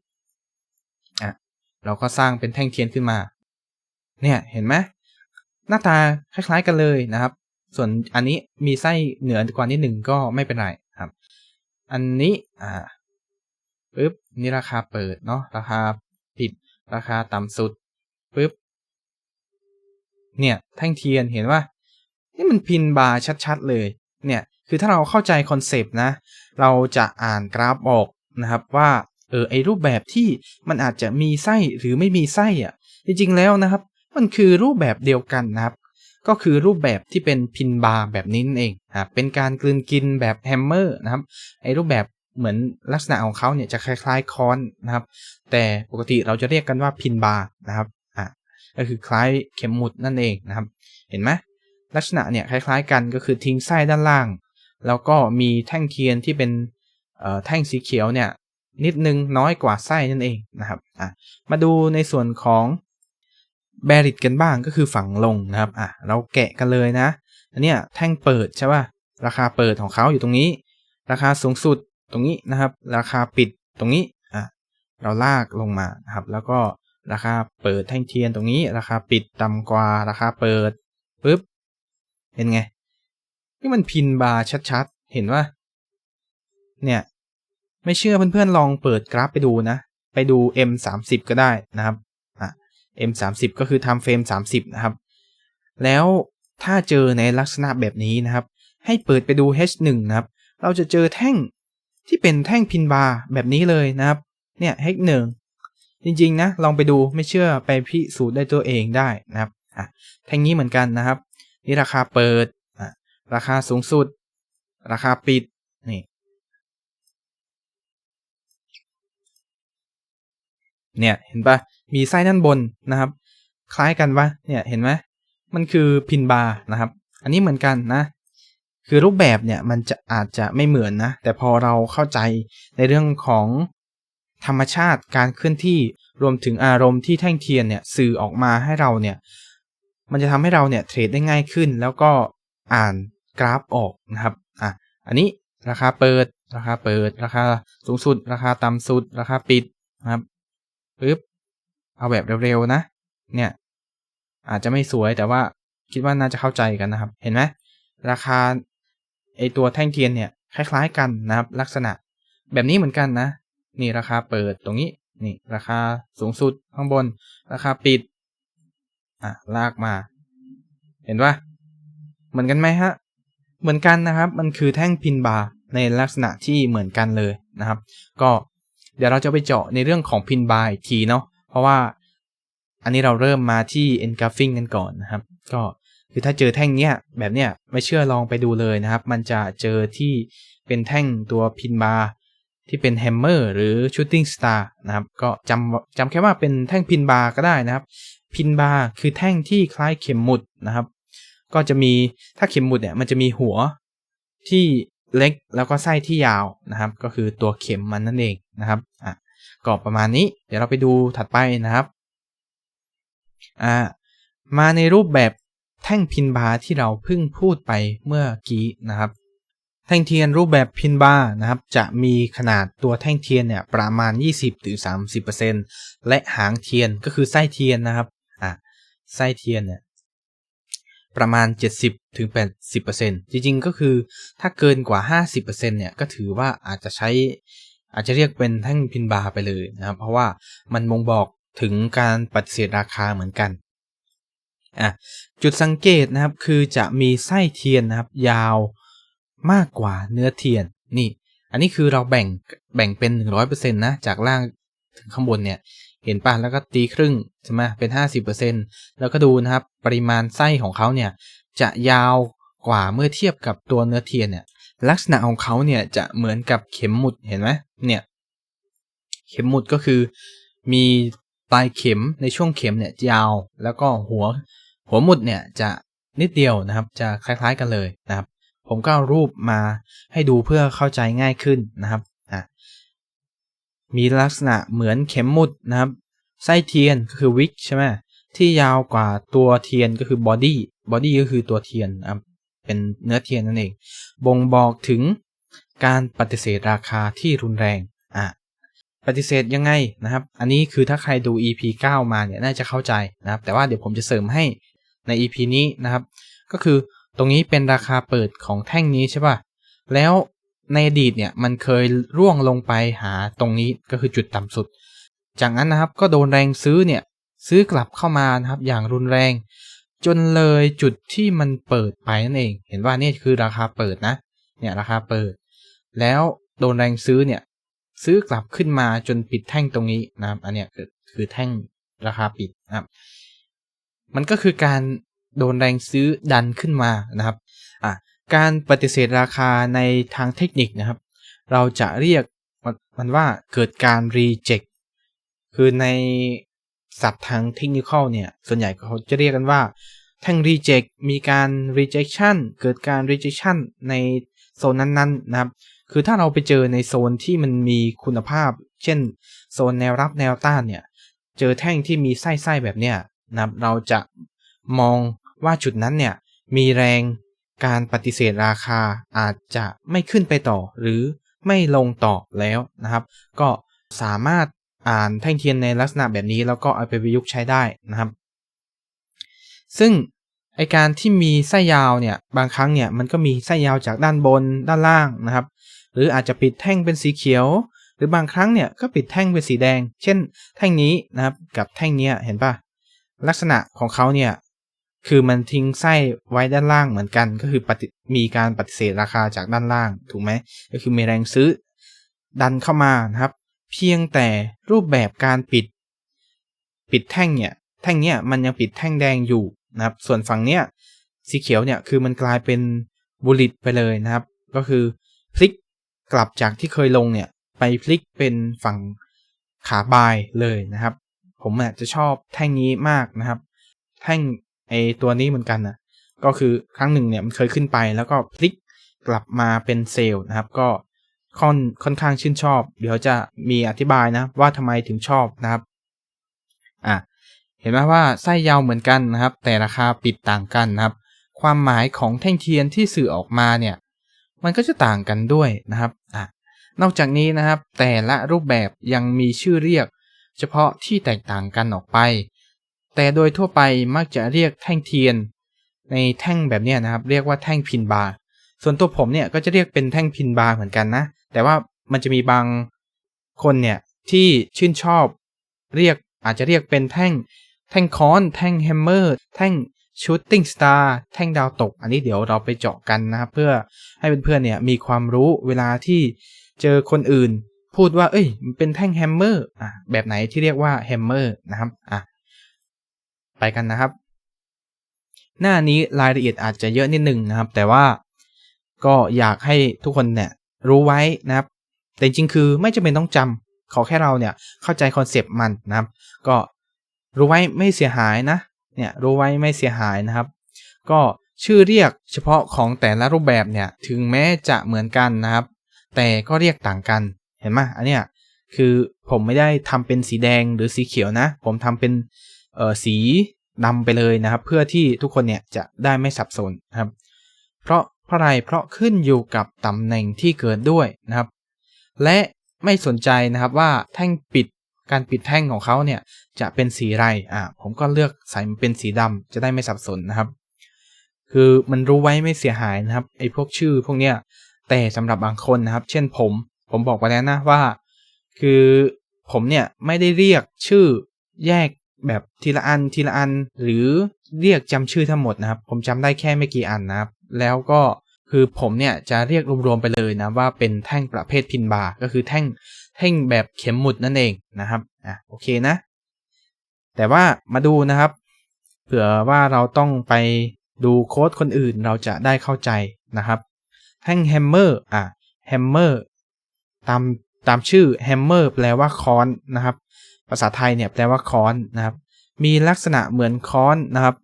เราก็สร้างเป็นแท่งเทียนขึ้นมาเนี่ยเห็นไหมหน้าตาคล้ายๆกันเลยนะครับส่วนอันนี้มีไส้เหนือกว่านิดหนึ่งก็ไม่เป็นไรครับอันนี้ปึ๊บนี่ราคาเปิดเนาะราคาปิดราคาต่ำสุดปึ๊บเนี่ยแท่งเทียนเห็นว่านี่มันพินบาร์ชัดๆเลยเนี่ยคือถ้าเราเข้าใจคอนเซปต์นะเราจะอ่านกราฟออกนะครับว่าไอรูปแบบที่มันอาจจะมีไส้หรือไม่มีไส้จริงๆแล้วนะครับมันคือรูปแบบเดียวกันนะครับก็คือรูปแบบที่เป็นพินบาร์แบบนี้นั่นเองเป็นการกลืนกินแบบแฮมเมอร์นะครับไอรูปแบบเหมือนลักษณะของเขาเนี่ยจะคล้ายๆค้อนนะครับแต่ปกติเราจะเรียกกันว่าพินบาร์นะครับก็คือคล้ายเข็มหมุดนั่นเองนะครับเห็นไหมลักษณะเนี่ยคล้ายๆกันก็คือทิ้งไส้ด้านล่างแล้วก็มีแท่งเทียนที่เป็นแท่งสีเขียวเนี่ยนิดนึงน้อยกว่าไส้นั่นเองนะครับมาดูในส่วนของแบริดกันบ้างก็คือฝั่งลงนะครับเราแกะกันเลยนะอันเนี้ยแท่งเปิดใช่ป่ะราคาเปิดของเขาอยู่ตรงนี้ราคาสูงสุดตรงนี้นะครับราคาปิดตรงนี้เราลากลงมานะครับแล้วก็ราคาเปิดแท่งเทียนตรงนี้ราคาปิดต่ำกว่าราคาเปิดปึ๊บเป็นไงนี่มันพินบาร์ชัดๆเห็นว่าเนี่ยไม่เชื่อเพื่อนๆลองเปิดกราฟไปดูนะไปดู M30 ก็ได้นะครับM30 ก็คือ time frame 30นะครับแล้วถ้าเจอในลักษณะแบบนี้นะครับให้เปิดไปดู H1 นะครับเราจะเจอแท่งที่เป็นแท่งพินบาร์แบบนี้เลยนะครับเนี่ย H1 จริงๆนะลองไปดูไม่เชื่อไปพิสูจน์ได้ตัวเองได้นะครับแท่งนี้เหมือนกันนะครับนี่ราคาเปิดราคาสูงสุดราคาปิดนี่เนี่ยเห็นปะมีไส้ด้านบนนะครับคล้ายกันปะเนี่ยเห็นไหมมันคือพินบาร์นะครับอันนี้เหมือนกันนะคือรูปแบบเนี่ยมันจะอาจจะไม่เหมือนนะแต่พอเราเข้าใจในเรื่องของธรรมชาติการเคลื่อนที่รวมถึงอารมณ์ที่แท่งเทียนเนี่ยสื่อออกมาให้เราเนี่ยมันจะทำให้เราเนี่ยเทรดได้ง่ายขึ้นแล้วก็อ่านกราฟออกนะครับอันนี้ราคาเปิดราคาเปิดราคาสูงสุดราคาต่ำสุดราคาปิดนะครับปึ๊บเอาแบบเร็วๆนะเนี่ยอาจจะไม่สวยแต่ว่าคิดว่าน่าจะเข้าใจกันนะครับเห็นไหมราคาไอตัวแท่งเทียนเนี่ยคล้ายๆกันนะครับลักษณะแบบนี้เหมือนกันนะนี่ราคาเปิดตรงนี้นี่ราคาสูงสุดข้างบนราคาปิดลากมาเห็นปะเหมือนกันไหมฮะเหมือนกันนะครับมันคือแท่งพินบาร์ในลักษณะที่เหมือนกันเลยนะครับก็เดี๋ยวเราจะไปเจาะในเรื่องของพินบาร์อีกทีเนาะเพราะว่าอันนี้เราเริ่มมาที่ engulfing กันก่อนนะครับก็คือถ้าเจอแท่งเนี้ยแบบเนี้ยไม่เชื่อลองไปดูเลยนะครับมันจะเจอที่เป็นแท่งตัวพินบาร์ที่เป็นแฮมเมอร์หรือ shooting star นะครับก็จำแค่ว่าเป็นแท่งพินบาร์ก็ได้นะครับพินบาร์คือแท่งที่คล้ายเข็มหมุดนะครับ ก็จะมีถ้าเข็มหมุดเนี่ยมันจะมีหัวที่เล็กแล้วก็ไส้ที่ยาวนะครับก็คือตัวเข็มมันนั่นเองนะครับก็ประมาณนี้เดี๋ยวเราไปดูถัดไปนะครับมาในรูปแบบแท่งพินบาร์ที่เราเพิ่งพูดไปเมื่อกี้นะครับแท่งเทียนรูปแบบพินบาร์นะครับจะมีขนาดตัวแท่งเทียนเนี่ยประมาณ 20-30% และหางเทียนก็คือไส้เทียนนะครับไส้เทียนเนี่ยประมาณ 70-80% จริงๆก็คือถ้าเกินกว่า 50% เนี่ยก็ถือว่าอาจจะเรียกเป็นแท่งพินบาร์ไปเลยนะครับเพราะว่ามันบ่งบอกถึงการปฏิเสธราคาเหมือนกันจุดสังเกตนะครับคือจะมีไส้เทียนนะครับยาวมากกว่าเนื้อเทียนนี่อันนี้คือเราแบ่งเป็น 100% นะจากล่างถึงข้างบนเนี่ยเห็นป่ะแล้วก็ตีครึ่งใช่ไหมเป็น 50% แล้วก็ดูนะครับปริมาณไส้ของเขาเนี่ยจะยาวกว่าเมื่อเทียบกับตัวเนื้อเทียนเนี่ยลักษณะของเขาเนี่ยจะเหมือนกับเข็มหมุดเห็นไหมเนี่ยเข็มหมุดก็คือมีปลายเข็มในช่วงเข็มเนี่ยยาวแล้วก็หัวหมุดเนี่ยจะนิดเดียวนะครับจะคล้ายๆกันเลยนะครับผมก็เอารูปมาให้ดูเพื่อเข้าใจง่ายขึ้นนะครับมีลักษณะเหมือนเข็มหมุดนะครับไส้เทียนก็คือวิกใช่ไหมที่ยาวกว่าตัวเทียนก็คือบอดี้ก็คือตัวเทียนนะครับเป็นเนื้อเทียนนั่นเองบ่งบอกถึงการปฏิเสธราคาที่รุนแรงปฏิเสธยังไงนะครับอันนี้คือถ้าใครดู EP 9 มาเนี่ยน่าจะเข้าใจนะครับแต่ว่าเดี๋ยวผมจะเสริมให้ใน EP นี้นะครับก็คือตรงนี้เป็นราคาเปิดของแท่งนี้ใช่ป่ะแล้วในอดีตเนี่ยมันเคยร่วงลงไปหาตรงนี้ก็คือจุดต่ำสุดจากนั้นนะครับก็โดนแรงซื้อกลับเข้ามานะครับอย่างรุนแรงจนเลยจุดที่มันเปิดไปนั่นเองเห็นว่านี่คือราคาเปิดนะเนี่ยราคาเปิดแล้วโดนแรงซื้อกลับขึ้นมาจนปิดแท่งตรงนี้นะครับอันเนี้ยคือแท่งราคาปิดนะครับมันก็คือการโดนแรงซื้อดันขึ้นมานะครับการปฏิเสธราคาในทางเทคนิคนะครับเราจะเรียกมันว่าเกิดการ reject คือในศัพท์ทางเทคนิคเนี่ยส่วนใหญ่เขาจะเรียกกันว่าแท่ง reject มีการ rejection เกิดการ rejection ในโซนนั้นๆนะครับคือถ้าเราไปเจอในโซนที่มันมีคุณภาพเช่นโซนแนวรับแนวต้านเนี่ยเจอแท่งที่มีไส้แบบเนี้ยนะครับเราจะมองว่าจุดนั้นเนี่ยมีแรงการปฏิเสธราคาอาจจะไม่ขึ้นไปต่อหรือไม่ลงต่อแล้วนะครับก็สามารถอ่านแท่งเทียนในลักษณะแบบนี้แล้วก็เอาไปประยุกต์ใช้ได้นะครับซึ่งไอการที่มีไส้ยาวเนี่ยบางครั้งเนี่ยมันก็มีไส้ยาวจากด้านบนด้านล่างนะครับหรืออาจจะปิดแท่งเป็นสีเขียวหรือบางครั้งเนี่ยก็ปิดแท่งเป็นสีแดงเช่นแท่งนี้นะครับกับแท่งนี้เห็นป่ะลักษณะของเขาเนี่ยคือมันทิ้งไส้ไว้ด้านล่างเหมือนกันก็คือมีการปฏิเสธราคาจากด้านล่างถูกไหมก็คือมีแรงซื้อดันเข้ามานะครับเพียงแต่รูปแบบการปิดแท่งเนี่ยมันยังปิดแท่งแดงอยู่นะครับส่วนฝั่งเนี้ยสีเขียวเนี่ยคือมันกลายเป็นบุลลิตไปเลยนะครับก็คือพลิกกลับจากที่เคยลงเนี่ยไปพลิกเป็นฝั่งขาบายเลยนะครับผมจะชอบแท่งนี้มากนะครับแท่งตัวนี้เหมือนกันนะก็คือครั้งหนึ่งเนี่ยมันเคยขึ้นไปแล้วก็พลิกกลับมาเป็นเซลล์นะครับก็ค่อนข้างชื่นชอบเดี๋ยวจะมีอธิบายนะว่าทำไมถึงชอบนะครับเห็นไหมว่าไส้ยาวเหมือนกันนะครับแต่ราคาปิดต่างกันนะครับความหมายของแท่งเทียนที่สื่อออกมาเนี่ยมันก็จะต่างกันด้วยนะครับนอกจากนี้นะครับแต่ละรูปแบบยังมีชื่อเรียกเฉพาะที่แตกต่างกันออกไปแต่โดยทั่วไปมักจะเรียกแท่งเทียนในแท่งแบบนี้นะครับเรียกว่าแท่งพินบาร์ส่วนตัวผมเนี่ยก็จะเรียกเป็นแท่งพินบาร์เหมือนกันนะแต่ว่ามันจะมีบางคนเนี่ยที่ชื่นชอบอาจจะเรียกเป็นแท่งค้อนแท่งแฮมเมอร์แท่งชูตติ้งสตาร์แท่งดาวตกอันนี้เดี๋ยวเราไปเจาะกันนะครับเพื่อให้เพื่อนๆเนี่ยมีความรู้เวลาที่เจอคนอื่นพูดว่ามันเป็นแท่งแฮมเมอร์แบบไหนที่เรียกว่าแฮมเมอร์นะครับไปกันนะครับหน้านี้รายละเอียดอาจจะเยอะนิดนึงนะครับแต่ว่าก็อยากให้ทุกคนเนี่ยรู้ไว้นะครับแต่จริงๆคือไม่จำเป็นต้องจำขอแค่เราเนี่ยเข้าใจคอนเซปต์มันนะครับก็รู้ไว้ไม่เสียหายนะเนี่ยรู้ไว้ไม่เสียหายนะครับก็ ชื่อเรียกเฉพาะของแต่ละรูปแบบเนี่ยถึงแม้จะเหมือนกันนะครับแต่ก็เรียกต่างกันเห็นไหมอันเนี้ยคือผมไม่ได้ทำเป็นสีแดงหรือสีเขียวนะผมทำเป็นสีดำไปเลยนะครับเพื่อที่ทุกคนเนี่ยจะได้ไม่สับสนนะครับเพราะอะไรเพราะขึ้นอยู่กับตำแหน่งที่เกิดด้วยนะครับและไม่สนใจนะครับว่าแท่งการปิดแท่งของเขาเนี่ยจะเป็นสีอะไรผมก็เลือกใส่มันเป็นสีดำจะได้ไม่สับสนนะครับคือมันรู้ไว้ไม่เสียหายนะครับไอ้พวกชื่อพวกเนี้ยแต่สำหรับบางคนนะครับเช่นผมบอกไปแล้วนะว่าคือผมเนี่ยไม่ได้เรียกชื่อแยกแบบทีละอันหรือเรียกจำชื่อทั้งหมดนะครับผมจำได้แค่ไม่กี่อันนะครับแล้วก็คือผมเนี่ยจะเรียกรวมๆไปเลยนะว่าเป็นแท่งประเภทพินบาร์ก็คือแท่งแบบเข็มหมุดนั่นเองนะครับโอเคนะแต่ว่ามาดูนะครับเผื่อว่าเราต้องไปดูโค้ดคนอื่นเราจะได้เข้าใจนะครับแท่งแฮมเมอร์แฮมเมอร์ตามชื่อแฮมเมอร์แปลว่าค้อนนะครับภาษาไทยเนี่ยแปลว่าค้อนนะครับมีลักษณะเหมือนค้อนนะครับ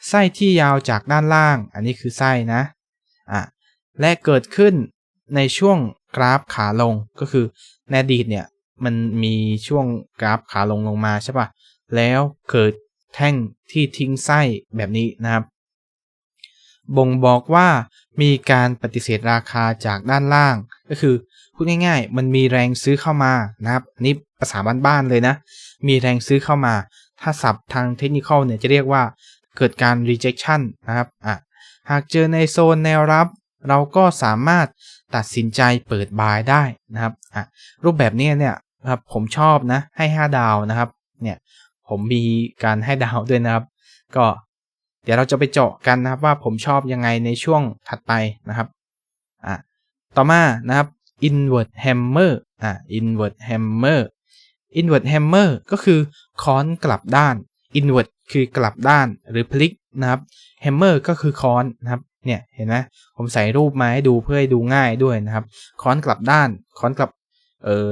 ไส้ที่ยาวจากด้านล่างอันนี้คือไส้นะและเกิดขึ้นในช่วงกราฟขาลงก็คือในอดีตเนี่ยมันมีช่วงกราฟขาลงมาใช่ป่ะแล้วเกิดแท่งที่ทิ้งไส้แบบนี้นะครับบ่งบอกว่ามีการปฏิเสธราคาจากด้านล่างก็คือพูดง่ายๆมันมีแรงซื้อเข้ามานะครับนี่ภาษาบ้านๆเลยนะมีแรงซื้อเข้ามาถ้าศัพท์ทางเทคนิคอลเนี่ยจะเรียกว่าเกิดการ rejection นะครับหากเจอในโซนแนวรับเราก็สามารถตัดสินใจเปิดบายได้นะครับรูปแบบนี้เนี่ยครับผมชอบนะให้5ดาวนะครับเนี่ยผมมีการให้ดาวด้วยนะครับก็เดี๋ยวเราจะไปเจาะกันนะครับว่าผมชอบยังไงในช่วงถัดไปนะครับต่อมานะครับ inward hammer inward hammer ก็คือค้อนกลับด้าน inward คือกลับด้านหรือพลิกนะครับ hammer ก็คือค้อนนะครับเนี่ยเห็นไหมผมใส่รูปมาให้ดูเพื่อให้ดูง่ายด้วยนะครับค้อนกลับด้านค้อนกลับ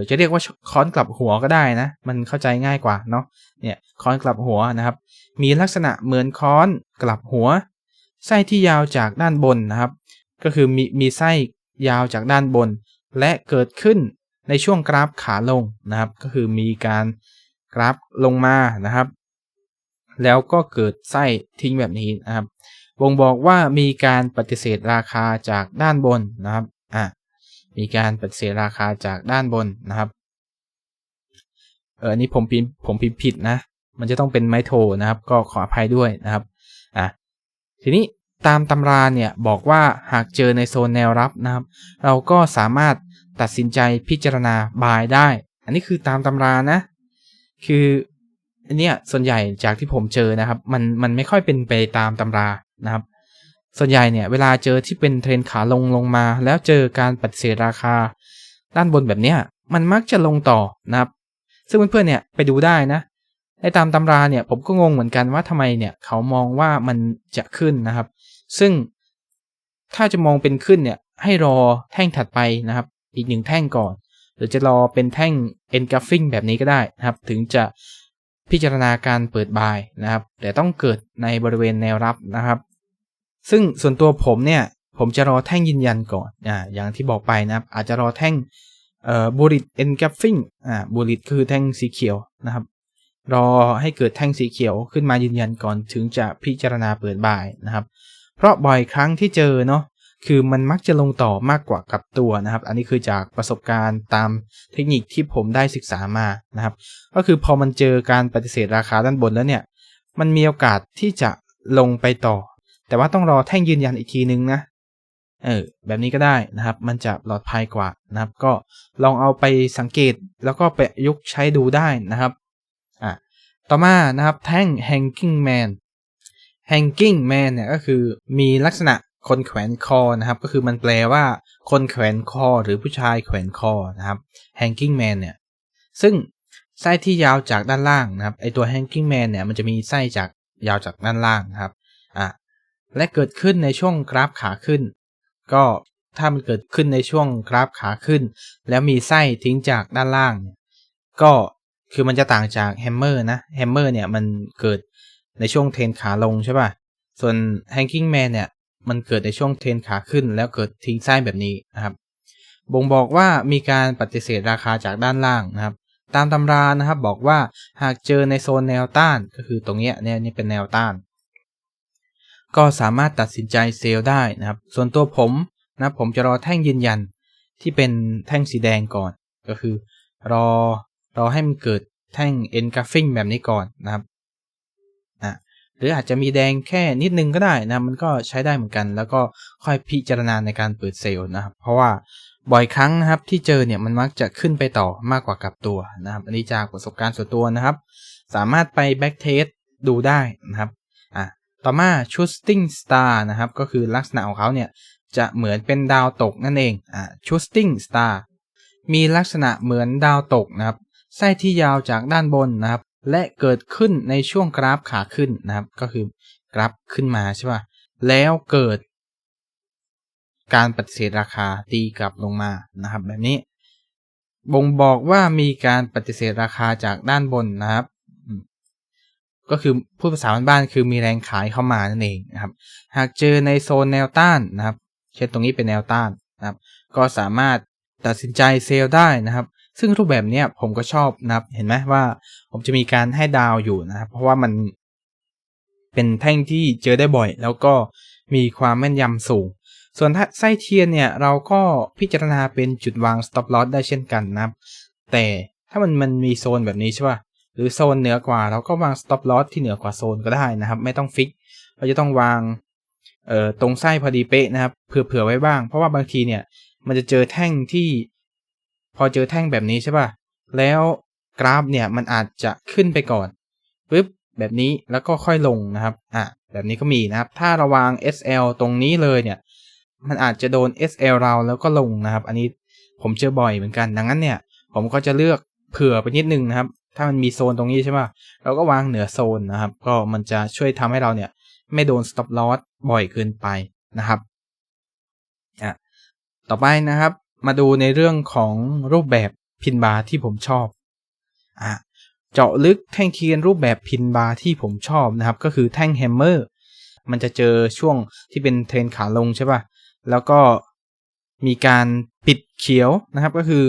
จะเรียกว่าค้อนกลับหัวก็ได้นะมันเข้าใจง่ายกว่าเนาะเนี่ยค้อนกลับหัวนะครับมีลักษณะเหมือนค้อนกลับหัวไส้ที่ยาวจากด้านบนนะครับก็คือมีไส้ยาวจากด้านบนและเกิดขึ้นในช่วงกราฟขาลงนะครับก็คือมีการกราฟลงมานะครับแล้วก็เกิดไส้ทิ้งแบบนี้นะครับบ่งบอกว่ามีการปฏิเสธราคาจากด้านบนนะครับมีการปฏิเสธราคาจากด้านบนนะครับอันนี้ผมพิมพ์ผิดนะมันจะต้องเป็นไม้โทนะครับก็ขออภัยด้วยนะครับทีนี้ตามตำราเนี่ยบอกว่าหากเจอในโซนแนวรับนะครับเราก็สามารถตัดสินใจพิจารณาบายได้อันนี้คือตามตำรานะคืออันเนี้ยส่วนใหญ่จากที่ผมเจอนะครับมันไม่ค่อยเป็นไปตามตำรานะครับส่วนใหญ่เนี่ยเวลาเจอที่เป็นเทรนขาลงมาแล้วเจอการปฏิเสธราคาด้านบนแบบเนี้ยมันมักจะลงต่อนะครับซึ่งเพื่อนๆเนี่ยไปดูได้นะในตามตำราเนี่ยผมก็งงเหมือนกันว่าทำไมเนี่ยเขามองว่ามันจะขึ้นนะครับซึ่งถ้าจะมองเป็นขึ้นเนี่ยให้รอแท่งถัดไปนะครับอีก1แท่งก่อนหรือจะรอเป็นแท่ง engulfing แบบนี้ก็ได้นะครับถึงจะพิจารณาการเปิดบายนะครับแต่ต้องเกิดในบริเวณแนวรับนะครับซึ่งส่วนตัวผมเนี่ยผมจะรอแท่งยืนยันก่อนอย่างที่บอกไปนะครับอาจจะรอแท่งbullet engulfing bullet คือแท่งสีเขียวนะครับรอให้เกิดแท่งสีเขียวขึ้นมายืนยันก่อนถึงจะพิจารณาเปิดบายนะครับเพราะบ่อยครั้งที่เจอเนาะคือมันมักจะลงต่อมากกว่ากับตัวนะครับอันนี้คือจากประสบการณ์ตามเทคนิคที่ผมได้ศึกษามานะครับก็คือพอมันเจอการปฏิเสธราคาด้านบนแล้วเนี่ยมันมีโอกาสที่จะลงไปต่อแต่ว่าต้องรอแท่งยืนยันอีกทีนึงนะแบบนี้ก็ได้นะครับมันจะปลอดภัยกว่านะครับก็ลองเอาไปสังเกตแล้วก็ไปยุกใช้ดูได้นะครับต่อมานะครับแท่ง hanging man เนี่ยก็คือมีลักษณะคนแขวนคอนะครับก็คือมันแปลว่าคนแขวนคอหรือผู้ชายแขวนคอนะครับ hanging man เนี่ยซึ่งไส้ที่ยาวจากด้านล่างนะครับไอตัว hanging man เนี่ยมันจะมีไส้จากยาวจากด้านล่างนะครับและเกิดขึ้นในช่วงกราฟขาขึ้นก็ถ้ามันเกิดขึ้นในช่วงกราฟขาขึ้นแล้วมีไส้ทิ้งจากด้านล่างก็คือมันจะต่างจากแฮมเมอร์นะแฮมเมอร์เนี่ยมันเกิดในช่วงเทรนขาลงใช่ป่ะส่วน hanging man เนี่ย มันเกิดในช่วงเทรนขาขึ้นแล้วเกิดทิ้งไส้แบบนี้นะครับบ่งบอกว่ามีการปฏิเสธราคาจากด้านล่างนะครับตามตำรานะครับบอกว่าหากเจอในโซนแนวต้านก็คือตรงนี้เนี่ยนี่เป็นแนวต้านก็สามารถตัดสินใจเซลล์ได้นะครับส่วนตัวผมนะผมจะรอแท่งยืนยันที่เป็นแท่งสีแดงก่อนก็คือรอให้มันเกิดแท่ง engulfing แบบนี้ก่อนนะครับหรืออาจจะมีแดงแค่นิดนึงก็ได้นะมันก็ใช้ได้เหมือนกันแล้วก็ค่อยพิจารณาในการเปิดเซลล์นะครับเพราะว่าบ่อยครั้งนะครับที่เจอเนี่ยมันมักจะขึ้นไปต่อมากกว่ากลับตัวนะครับอันนี้จากประสบการณ์ส่วนตัวนะครับสามารถไป back test ดูได้นะครับต่อมา shooting star นะครับก็คือลักษณะของเขาเนี่ยจะเหมือนเป็นดาวตกนั่นเอง shooting star มีลักษณะเหมือนดาวตกนะครับไส้ที่ยาวจากด้านบนนะครับและเกิดขึ้นในช่วงกราฟขาขึ้นนะครับก็คือกราฟขึ้นมาใช่ป่ะแล้วเกิดการปฏิเสธราคาตีกลับลงมานะครับแบบนี้บ่งบอกว่ามีการปฏิเสธราคาจากด้านบนนะครับก็คือพูดภาษาบ้านๆคือมีแรงขายเข้ามานั่นเองนะครับหากเจอในโซนแนวต้านนะครับเช่นตรงนี้เป็นแนวต้านนะครับก็สามารถตัดสินใจเซลล์ได้นะครับซึ่งรูปแบบนี้ผมก็ชอบนะครับเห็นไหมว่าผมจะมีการให้ดาวอยู่นะครับเพราะว่ามันเป็นแท่งที่เจอได้บ่อยแล้วก็มีความแม่นยำสูงส่วนถ้าไส้เทียนเนี่ยเราก็พิจารณาเป็นจุดวาง stop loss ได้เช่นกันนะครับแต่ถ้ามันมีโซนแบบนี้ใช่ป่ะหรือโซนเหนือกว่าเราก็วาง stop loss ที่เหนือกว่าโซนก็ได้นะครับไม่ต้องฟิกเราจะต้องวางตรงไส้พอดีเป๊ะนะครับเผื่อไว้บ้างเพราะว่าบางทีเนี่ยมันจะเจอแท่งที่พอเจอแท่งแบบนี้ใช่ป่ะแล้วกราฟเนี่ยมันอาจจะขึ้นไปก่อนปึ๊บแบบนี้แล้วก็ค่อยลงนะครับแบบนี้ก็มีนะครับถ้าระวาง SL ตรงนี้เลยเนี่ยมันอาจจะโดน SL เราแล้วก็ลงนะครับอันนี้ผมเจอบ่อยเหมือนกันดังนั้นเนี่ยผมก็จะเลือกเผื่อไปนิดนึงนะครับถ้ามันมีโซนตรงนี้ใช่ป่ะเราก็วางเหนือโซนนะครับก็มันจะช่วยทำให้เราเนี่ยไม่โดน stop loss บ่อยเกินไปนะครับต่อไปนะครับมาดูในเรื่องของรูปแบบพินบาร์ที่ผมชอบเจาะลึกแท่งเทียนรูปแบบพินบาร์ที่ผมชอบนะครับก็คือแท่งแฮมเมอร์มันจะเจอช่วงที่เป็นเทรนขาลงใช่ป่ะแล้วก็มีการปิดเขียวนะครับก็คือ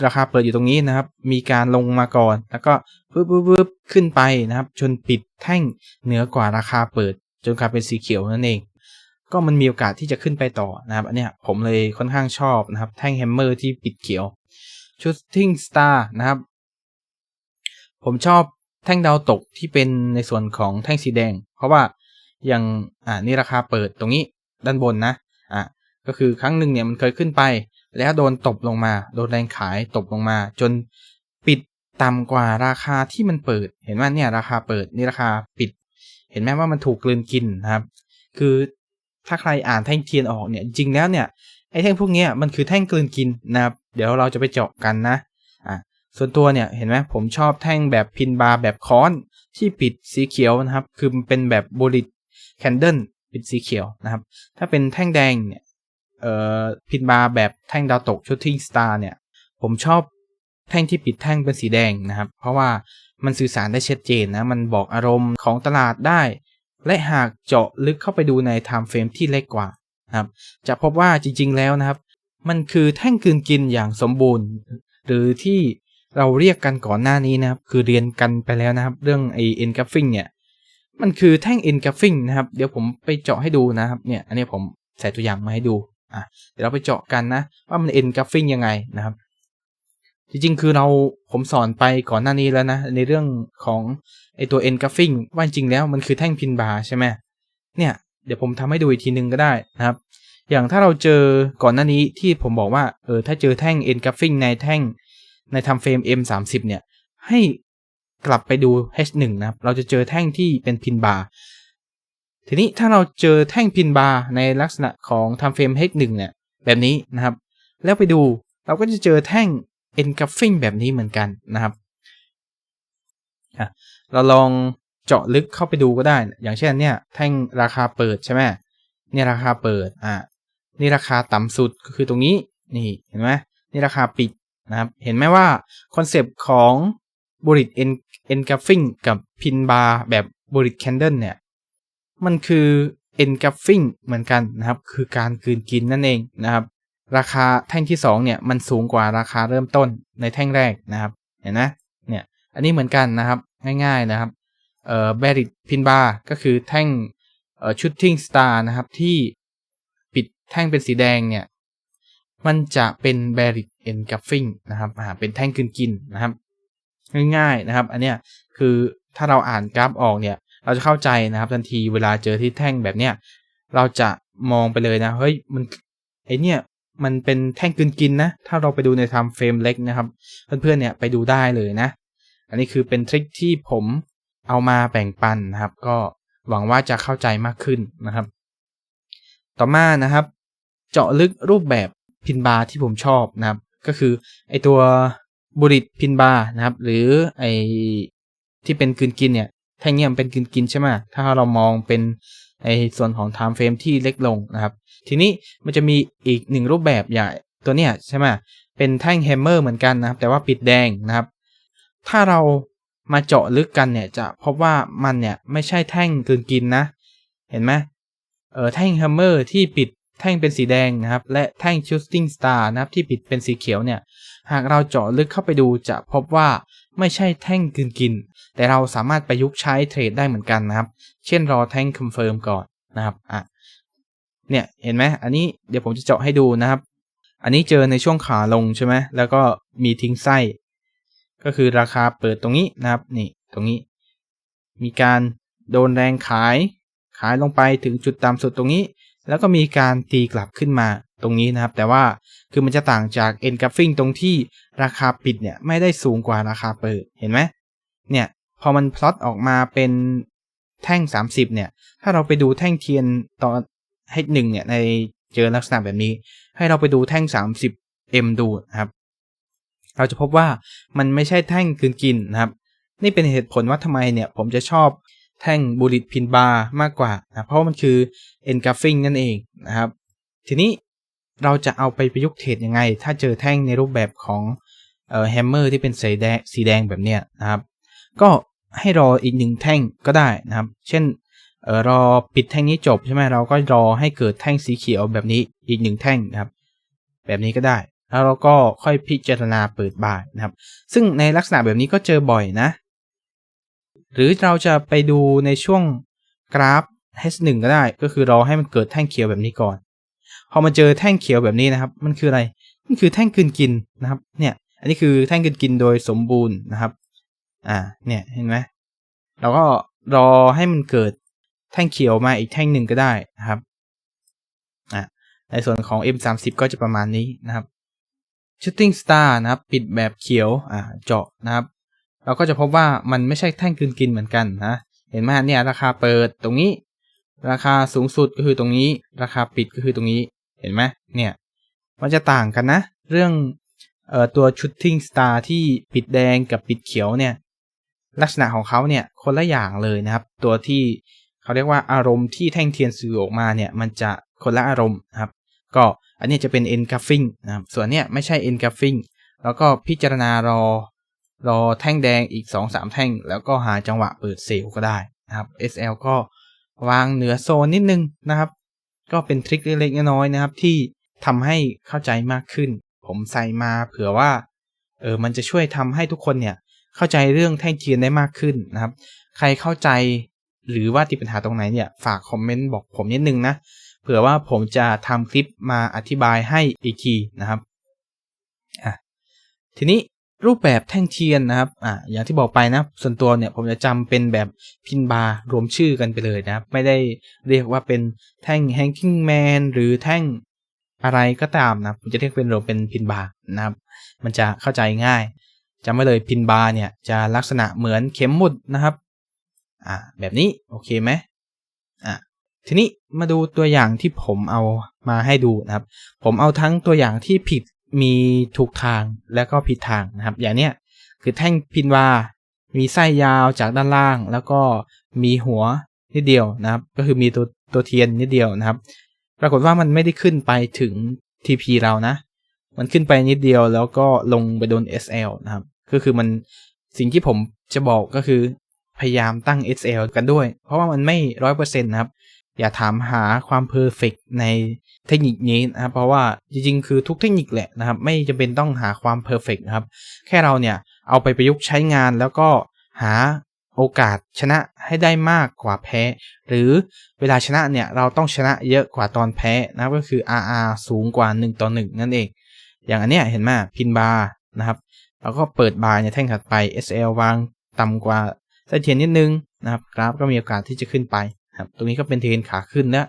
ราคาเปิดอยู่ตรงนี้นะครับมีการลงมาก่อนแล้วก็ปึ๊บขึ้นไปนะครับจนปิดแท่งเหนือกว่าราคาเปิดจนกลายเป็นสีเขียวนั่นเองก็มันมีโอกาสที่จะขึ้นไปต่อนะครับอันเนี้ยผมเลยค่อนข้างชอบนะครับแท่งแฮมเมอร์ที่ปิดเขียว Shooting Star นะครับผมชอบแท่งดาวตกที่เป็นในส่วนของแท่งสีแดงเพราะว่าอย่างนี่ราคาเปิดตรงนี้ด้านบนนะก็คือครั้งหนึ่งเนี่ยมันเคยขึ้นไปแล้วโดนตบลงมาโดนแรงขายตบลงมาจนปิดต่ำกว่าราคาที่มันเปิดเห็นว่าเนี่ยราคาเปิดนี่ราคาปิดเห็นไหมว่ามันถูกกลืนกินนะครับคือถ้าใครอ่านแท่งเทียนออกเนี่ยจริงแล้วเนี่ยไอ้แท่งพวกนี้มันคือแท่งกลืนกินนะครับเดี๋ยวเราจะไปเจาะกันนะส่วนตัวเนี่ยเห็นไหมผมชอบแท่งแบบพินบาร์แบบค้อนที่ปิดสีเขียวนะครับคือมันเป็นแบบบูลลิตแคนเดิลปิดสีเขียวนะครับถ้าเป็นแท่งแดงเนี่ยพินบาร์แบบแท่งดาวตก Shooting Star เนี่ยผมชอบแท่งที่ปิดแท่งเป็นสีแดงนะครับเพราะว่ามันสื่อสารได้ชัดเจนนะมันบอกอารมณ์ของตลาดได้และหากเจาะลึกเข้าไปดูใน time frame ที่เล็กกว่านะครับจะพบว่าจริงๆแล้วนะครับมันคือแท่งกลืนกินอย่างสมบูรณ์หรือที่เราเรียกกันก่อนหน้านี้นะครับคือเรียนกันไปแล้วนะครับเรื่องไอ้ engulfing เนี่ยมันคือแท่ง engulfing นะครับเดี๋ยวผมไปเจาะให้ดูนะครับเนี่ยอันนี้ผมใส่ตัวอย่างมาให้ดูเดี๋ยวเราไปเจาะกันนะว่ามัน engulfing ยังไงนะครับจริงๆคือผมสอนไปก่อนหน้านี้แล้วนะในเรื่องของไอ้ตัว engulfing ว่าจริงแล้วมันคือแท่งพินบาร์ใช่ไหมเนี่ยเดี๋ยวผมทำให้ดูอีกทีนึงก็ได้นะครับอย่างถ้าเราเจอก่อนหน้านี้ที่ผมบอกว่าถ้าเจอแท่ง engulfing ในแท่งในtime frame M30 เนี่ยให้กลับไปดู H1 นะครับเราจะเจอแท่งที่เป็นพินบาร์ทีนี้ถ้าเราเจอแท่งพินบาร์ในลักษณะของ time frame H1 เนี่ยแบบนี้นะครับแล้วไปดูเราก็จะเจอแท่ง engulfing แบบนี้เหมือนกันนะครับเราลองเจาะลึกเข้าไปดูก็ได้อย่างเช่นเนี่ยแท่งราคาเปิดใช่ไหมเนี่ยราคาเปิดนี่ราคาต่ำสุดก็คือตรงนี้นี่เห็นไหมนี่ราคาปิดนะครับเห็นไหมว่าคอนเซปต์ของbullish engulfing กับพินบาร์แบบ bullish candle เนี่ยมันคือ engulfing เหมือนกันนะครับคือการกลืนกินนั่นเองนะครับราคาแท่งที่2เนี่ยมันสูงกว่าราคาเริ่มต้นในแท่งแรกนะครับเห็นไหมเนี่ยอันนี้เหมือนกันนะครับง่ายๆนะครับBarrett Pin Bar ก็คือแท่งShooting Star นะครับที่ปิดแท่งเป็นสีแดงเนี่ยมันจะเป็น Barrett engulfing นะครับเป็นแท่งกลืนกินนะครับง่ายๆนะครับอันเนี้ยคือถ้าเราอ่านกราฟออกเนี่ยเราจะเข้าใจนะครับทันทีเวลาเจอที่แท่งแบบเนี้ยเราจะมองไปเลยนะเฮ้ยมันไอเนี่ยมันเป็นแท่งกลืนกินนะถ้าเราไปดูใน time frame เล็กนะครับเพื่อนๆเนี่ยไปดูได้เลยนะอันนี้คือเป็นทริคที่ผมเอามาแบ่งปันนะครับก็หวังว่าจะเข้าใจมากขึ้นนะครับต่อมานะครับเจาะลึกรูปแบบพินบาร์ที่ผมชอบนะครับก็คือไอตัวบุริตพินบาร์นะครับหรือไอที่เป็นกลืนกินเนี่ยแท่งเนี้ยมันเป็นกลืนกินใช่ไหมถ้าเรามองเป็นไอส่วนของ time frame ที่เล็กลงนะครับทีนี้มันจะมีอีกหนึ่งรูปแบบอย่างตัวเนี้ยใช่ไหมเป็นแท่งแฮมเมอร์เหมือนกันนะครับแต่ว่าปิดแดงนะครับถ้าเรามาเจาะลึกกันเนี่ยจะพบว่ามันเนี่ยไม่ใช่แท่งกลืนกินนะเห็นไหมแท่งแฮมเมอร์ที่ปิดแท่งเป็นสีแดงนะครับและแท่ง Shooting Star นะครับที่ปิดเป็นสีเขียวเนี่ยหากเราเจาะลึกเข้าไปดูจะพบว่าไม่ใช่แท่งกลืนกินแต่เราสามารถประยุกต์ใช้เทรดได้เหมือนกันนะครับเช่นรอแท่งคอนเฟิร์มก่อนนะครับเนี่ยเห็นไหมอันนี้เดี๋ยวผมจะเจาะให้ดูนะครับอันนี้เจอในช่วงขาลงใช่ไหมแล้วก็มีทิ้งไส้ก็คือราคาเปิดตรงนี้นะครับนี่ตรงนี้มีการโดนแรงขายลงไปถึงจุดต่ำสุดตรงนี้แล้วก็มีการตีกลับขึ้นมาตรงนี้นะครับแต่ว่าคือมันจะต่างจาก engulfing ตรงที่ราคาปิดเนี่ยไม่ได้สูงกว่าราคาเปิดเห็นไหมเนี่ยพอมันพลอตออกมาเป็นแท่ง30เนี่ยถ้าเราไปดูแท่งเทียนตอน H1 เนี่ยในเจอลักษณะแบบนี้ให้เราไปดูแท่ง 30M ดูนะครับเราจะพบว่ามันไม่ใช่แท่งกลืนกินนะครับนี่เป็นเหตุผลว่าทำไมเนี่ยผมจะชอบแท่งบูลลิตพินบาร์มากกว่านะเพราะมันคือ engulfing นั่นเองนะครับทีนี้เราจะเอาไปประยุกต์เทรดยังไงถ้าเจอแท่งในรูปแบบของแฮมเมอร์ที่เป็นสีแดงแบบเนี้ยนะครับก็ให้รออีกหนึ่งแท่งก็ได้นะครับเช่นรอปิดแท่งนี้จบใช่ไหมเราก็รอให้เกิดแท่งสีเขียวแบบนี้อีกหนึ่งแท่งนะครับแบบนี้ก็ได้แล้วเราก็ค่อยพิจารณาเปิดบายนะครับซึ่งในลักษณะแบบนี้ก็เจอบ่อยนะหรือเราจะไปดูในช่วงกราฟ H1 ก็ได้ก็คือรอให้มันเกิดแท่งเขียวแบบนี้ก่อนพอมาเจอแท่งเขียวแบบนี้นะครับมันคืออะไรมันคือแท่งกลืนกินนะครับเนี่ยอันนี้คือแท่งกลืนกินโดยสมบูรณ์นะครับเนี่ยเห็นไหมเราก็รอให้มันเกิดแท่งเขียวมาอีกแท่งหนึ่งก็ได้นะครับในส่วนของ M30 ก็จะประมาณนี้นะครับ Shooting Star นะครับปิดแบบเขียวเจาะนะครับเราก็จะพบว่ามันไม่ใช่แท่งกลืนกินเหมือนกันนะเห็นไหมเนี่ยราคาเปิดตรงนี้ราคาสูงสุดก็คือตรงนี้ราคาปิดก็คือตรงนี้เห็นไหมเนี่ยมันจะต่างกันนะเรื่องตัว Shooting Star ที่ปิดแดงกับปิดเขียวเนี่ยลักษณะของเขาเนี่ยคนละอย่างเลยนะครับตัวที่เขาเรียกว่าอารมณ์ที่แท่งเทียนสื่อออกมาเนี่ยมันจะคนละอารมณ์นะครับก็อันนี้จะเป็น engulfing นะครับส่วนเนี้ยไม่ใช่ engulfing แล้วก็พิจารณารอแท่งแดงอีก 2-3 แท่งแล้วก็หาจังหวะเปิดเซลล์ก็ได้นะครับ SL ก็วางเหนือโซนนิดนึงนะครับก็เป็นทริคเล็กๆน้อยๆนะครับที่ทำให้เข้าใจมากขึ้นผมใส่มาเผื่อว่ามันจะช่วยทำให้ทุกคนเนี่ยเข้าใจเรื่องแท่งเทียนได้มากขึ้นนะครับใครเข้าใจหรือว่าติดปัญหาตรงไหนเนี่ยฝากคอมเมนต์บอกผมนิดนึงนะเผื่อว่าผมจะทำคลิปมาอธิบายให้อีกทีนะครับทีนี้รูปแบบแท่งเทียนนะครับอย่างที่บอกไปนะส่วนตัวเนี่ยผมจะจำเป็นแบบพินบาร์รวมชื่อกันไปเลยนะครับไม่ได้เรียกว่าเป็นแท่ง Hanging Man หรือแท่งอะไรก็ตามนะผมจะเรียกเป็นรวมเป็นพินบาร์นะครับมันจะเข้าใจง่ายจำไว้เลยพินบาร์เนี่ยจะลักษณะเหมือนเข็มหมุดนะครับแบบนี้โอเคไหมทีนี้มาดูตัวอย่างที่ผมเอามาให้ดูนะครับผมเอาทั้งตัวอย่างที่ผิดมีถูกทางและก็ผิดทางนะครับอย่างเนี้ยคือแท่งพินบาร์มีไส้ยาวจากด้านล่างแล้วก็มีหัวนิดเดียวนะครับก็คือมีตัวเทียนนิดเดียวนะครับปรากฏว่ามันไม่ได้ขึ้นไปถึง TP เรานะมันขึ้นไปนิดเดียวแล้วก็ลงไปโดน SL นะครับก็คือมันสิ่งที่ผมจะบอกก็คือพยายามตั้ง SL กันด้วยเพราะว่ามันไม่ 100% นะครับ อย่าถามหาความเพอร์เฟกต์ในเทคนิคนี้นะครับเพราะว่าจริงๆคือทุกเทคนิคแหละนะครับไม่จำเป็นต้องหาความเพอร์เฟกต์นะครับแค่เราเนี่ยเอาไปประยุกต์ใช้งานแล้วก็หาโอกาสชนะให้ได้มากกว่าแพ้หรือเวลาชนะเนี่ยเราต้องชนะเยอะกว่าตอนแพ้นะครับก็คือ RR สูงกว่า1:1นั่นเองอย่างอันเนี้ยเห็นไหมพินบาร์นะครับเราก็เปิดบาร์ในแท่งถัดไป SL วางต่ำกว่าเส้นเทียนนิดนึงนะครับกราฟก็มีโอกาสที่จะขึ้นไปครับตรงนี้ก็เป็นเทรนขาขึ้นแล้ว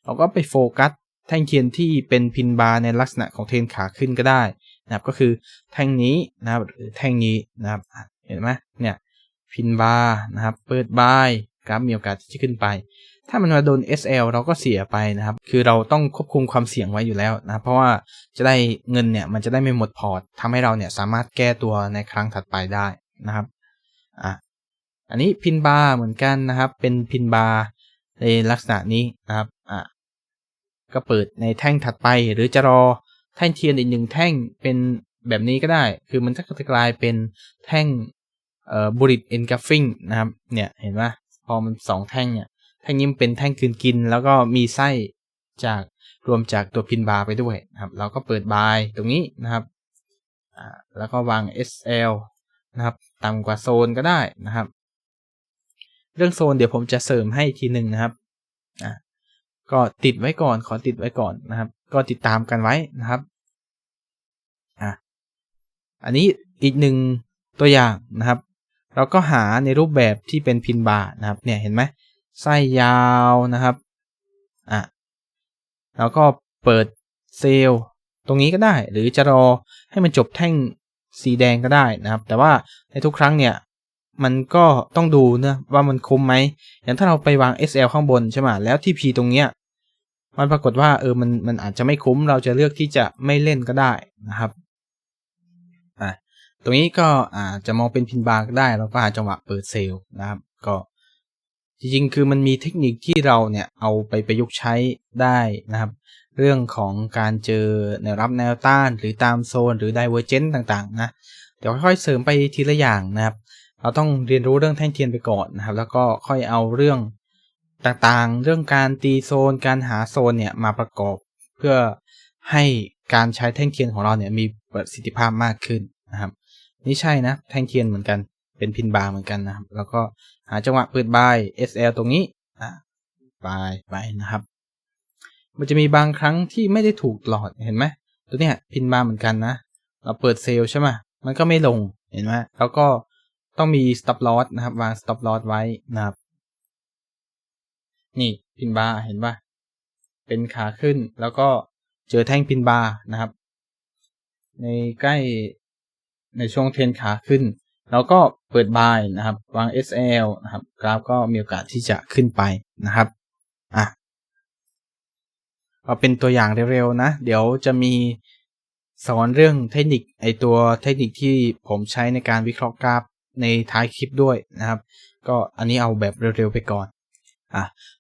เราก็ไปโฟกัสแท่งเทียนที่เป็นพินบาร์ในลักษณะของเทรนขาขึ้นก็ได้นะครับก็คือแท่งนี้นะครับหรือแท่งนี้นะครับเห็นไหมเนี่ยพินบาร์นะครับเปิดบายกราฟมีโอกาสที่จะขึ้นไปถ้ามันมาโดน SL เราก็เสียไปนะครับคือเราต้องควบคุมความเสี่ยงไว้อยู่แล้วนะเพราะว่าจะได้เงินเนี่ยมันจะได้ไม่หมดพอร์ตทำให้เราเนี่ยสามารถแก้ตัวในครั้งถัดไปได้นะครับอันนี้พินบาร์เหมือนกันนะครับเป็นพินบาร์ในลักษณะนี้นะครับก็เปิดในแท่งถัดไปหรือจะรอแท่งเทียนอีก1แท่งเป็นแบบนี้ก็ได้คือมันจะกลายเป็นแท่งbullet engulfing นะครับเนี่ยเห็นไหมพอมัน2แท่งเนี่ยแท่งนี้มันเป็นแท่งกินแล้วก็มีไส้จากรวมจากตัวพินบาร์ไปด้วยนะครับเราก็เปิดบายตรงนี้นะครับแล้วก็วาง SL นะครับต่ำกว่าโซนก็ได้นะครับเรื่องโซนเดี๋ยวผมจะเสริมให้ทีหนึ่งนะครับก็ติดไว้ก่อนขอติดไว้ก่อนนะครับก็ติดตามกันไว้นะครับอันนี้อีก1ตัวอย่างนะครับเราก็หาในรูปแบบที่เป็นพินบาร์นะครับเนี่ยเห็นไหมไส้ยาวนะครับเราก็เปิดเซลล์ตรงนี้ก็ได้หรือจะรอให้มันจบแท่งสีแดงก็ได้นะครับแต่ว่าในทุกครั้งเนี่ยมันก็ต้องดูนะว่ามันคุ้มไหมอย่างถ้าเราไปวาง SL ข้างบนใช่ไหมแล้วที่ P ตรงเนี้ยมันปรากฏว่ามันอาจจะไม่คุ้มเราจะเลือกที่จะไม่เล่นก็ได้นะครับตรงนี้ก็อาจจะมองเป็นพินบาร์ก็ได้เราก็หาจังหวะเปิดเซลล์นะครับก็จริงๆคือมันมีเทคนิคที่เราเนี่ยเอาไปประยุกต์ใช้ได้นะครับเรื่องของการเจอแนวรับแนวต้านหรือตามโซนหรือ Divergence ต่างๆนะเดี๋ยวค่อยๆเสริมไปทีละอย่างนะครับเราต้องเรียนรู้เรื่องแท่งเทียนไปก่อนนะครับแล้วก็ค่อยเอาเรื่องต่างๆเรื่องการตีโซนการหาโซนเนี่ยมาประกอบเพื่อให้การใช้แท่งเทียนของเราเนี่ยมีประสิทธิภาพมากขึ้นนะครับนี่ใช่นะแท่งเทียนเหมือนกันเป็นพินบาร์เหมือนกันนะครับแล้วก็หาจังหวะเปิดบาย SL ตรงนี้บายไปนะครับมันจะมีบางครั้งที่ไม่ได้ถูกหลอดเห็นไหมตัวเนี้ยพินบาร์เหมือนกันนะเราเปิดเซลล์ใช่ไหมมันก็ไม่ลงเห็นไหมแล้วก็ต้องมี stop loss นะครับวาง stop loss ไว้นะครับนี่พินบาร์เห็นป่ะเป็นขาขึ้นแล้วก็เจอแท่งพินบาร์นะครับในใกล้ในช่วงเทรนขาขึ้นแล้วก็เปิดบายนะครับวาง SL นะครับกราฟก็มีโอกาสที่จะขึ้นไปนะครับก็เป็นตัวอย่างเร็วๆนะเดี๋ยวจะมีสอนเรื่องเทคนิคตัวเทคนิคที่ผมใช้ในการวิเคราะห์กราฟในท้ายคลิปด้วยนะครับก็อันนี้เอาแบบเร็วๆไปก่อน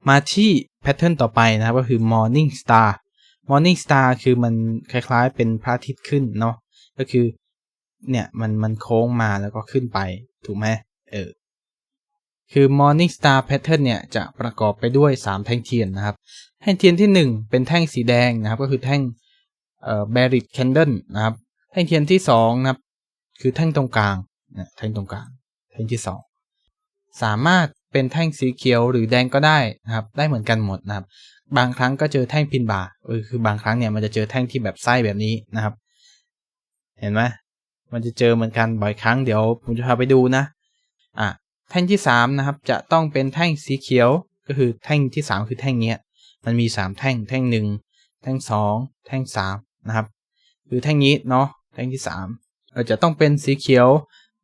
มาที่แพทเทิร์นต่อไปนะครับก็คือ Morning Star Morning Star คือมันคล้ายๆเป็นพระอาทิตย์ขึ้นเนาะก็คือเนี่ยมันโค้งมาแล้วก็ขึ้นไปถูกไหมคือ Morning Star Pattern เนี่ยจะประกอบไปด้วย3แท่งเทียนนะครับแท่งเทียนที่1เป็นแท่งสีแดงนะครับก็คือแท่งBearish Candle นะครับแท่งเทียนที่2นะครับคือแท่งตรงกลางแท่งตรงกลางแท่งที่2สามารถเป็นแท่งสีเขียวหรือแดงก็ได้นะครับได้เหมือนกันหมดนะครับบางครั้งก็เจอแท่งพินบาร์คือบางครั้งเนี่ยมันจะเจอแท่งที่แบบไส้แบบนี้นะครับเห็นไหมมันจะเจอเหมือนกันบ่อยครั้งเดี๋ยวผมจะพาไปดูนะแท่งที่3นะครับจะต้องเป็นแท่งสีเขียวก็คือแท่งที่3คือแท่งนี้มันมี3แท่งแท่ง1แท่ง2แท่ง3นะครับคือแท่งนี้เนาะแท่งที่3จะต้องเป็นสีเขียว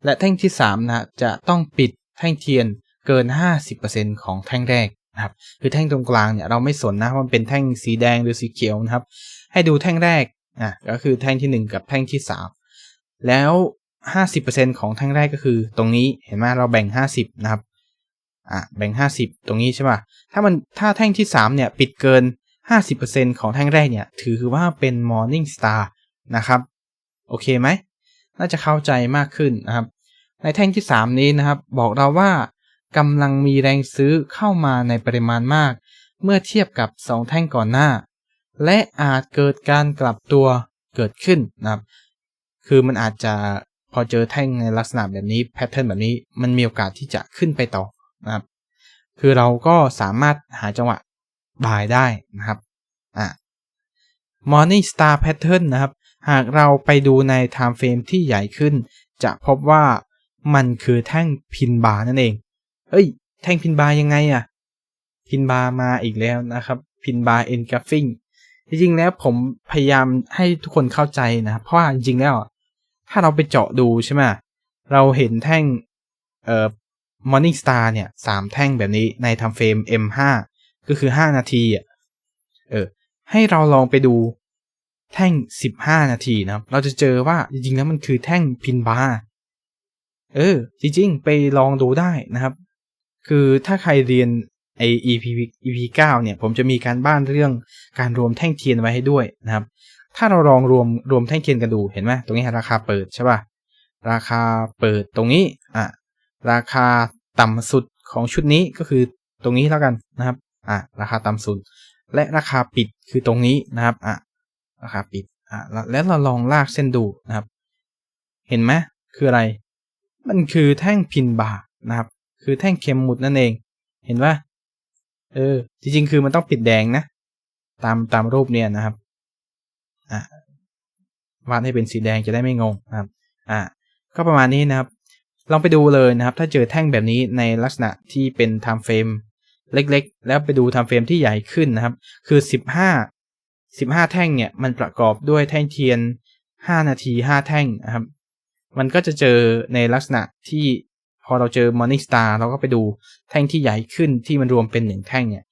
และแท่งที่3นะจะต้องปิดแท่งเทียนเกิน 50% ของแท่งแรกนะครับคือแท่งตรงกลางเนี่ยเราไม่สนนะว่ามันเป็นแท่งสีแดงหรือสีเขียวนะครับให้ดูแท่งแรกก็คือแท่งที่1กับแท่งที่3แล้ว 50% ของแท่งแรกก็คือตรงนี้เห็นไหมเราแบ่ง50นะครับแบ่ง50ตรงนี้ใช่ป่ะถ้าแท่งที่3เนี่ยปิดเกิน 50% ของแท่งแรกเนี่ยถือว่าเป็น Morning Star นะครับโอเคไหมน่าจะเข้าใจมากขึ้นนะครับในแท่งที่3นี้นะครับบอกเราว่ากำลังมีแรงซื้อเข้ามาในปริมาณมาก เมื่อเทียบกับ2แท่งก่อนหน้าและอาจเกิดการกลับตัวเกิดขึ้นนะครับคือมันอาจจะพอเจอแท่งในลักษณะแบบนี้แพทเทิร์นแบบนี้มันมีโอกาสที่จะขึ้นไปต่อนะครับคือเราก็สามารถหาจังหวะบายได้นะครับMorning Star Pattern นะครับหากเราไปดูใน Time Frame ที่ใหญ่ขึ้นจะพบว่ามันคือแท่งพินบาร์นั่นเองแท่งพินบาร์ยังไงพินบาร์มาอีกแล้วนะครับพินบาร์ Engulfing จริงๆแล้วผมพยายามให้ทุกคนเข้าใจนะเพราะว่าจริงๆแล้วถ้าเราไปเจาะดูใช่ไหมเราเห็นแท่งMorning Star เนี่ย3แท่งแบบนี้ใน Time Frame M5 ก็คือ5นาทีให้เราลองไปดูแท่ง15นาทีนะครับเราจะเจอว่าจริงๆแล้วมันคือแท่งพินบาร์จริงๆไปลองดูได้นะครับคือถ้าใครเรียนEP 9เนี่ยผมจะมีการบ้านเรื่องการรวมแท่งเทียนไว้ให้ด้วยนะครับถ้าเราลองรวมแท่งเทียนกันดูเห็นไหมตรงนี้ราคาเปิดใช่ป่ะราคาเปิดตรงนี้ราคาต่ำสุดของชุดนี้ก็คือตรงนี้แล้วกันนะครับราคาต่ำสุดและราคาปิดคือตรงนี้นะครับราคาปิดแล้วเราลองลากเส้นดูนะครับเห็นไหมคืออะไรมันคือแท่งพินบาร์นะครับคือแท่งเข็มหมุดนั่นเองเห็นป่ะจริงๆคือมันต้องปิดแดงนะตามรูปเนี่ยนะครับวาดให้เป็นสีแดงจะได้ไม่งงนะครับก็ประมาณนี้นะครับลองไปดูเลยนะครับถ้าเจอแท่งแบบนี้ในลักษณะที่เป็น time frame เล็กๆแล้วไปดู time frame ที่ใหญ่ขึ้นนะครับคือ15แท่งเนี่ยมันประกอบด้วยแท่งเทียน5นาที5แท่งนะครับมันก็จะเจอในลักษณะที่พอเราเจอ Morning Star เราก็ไปดูแท่งที่ใหญ่ขึ้นที่มันรวมเป็น1แท่งเนี่ย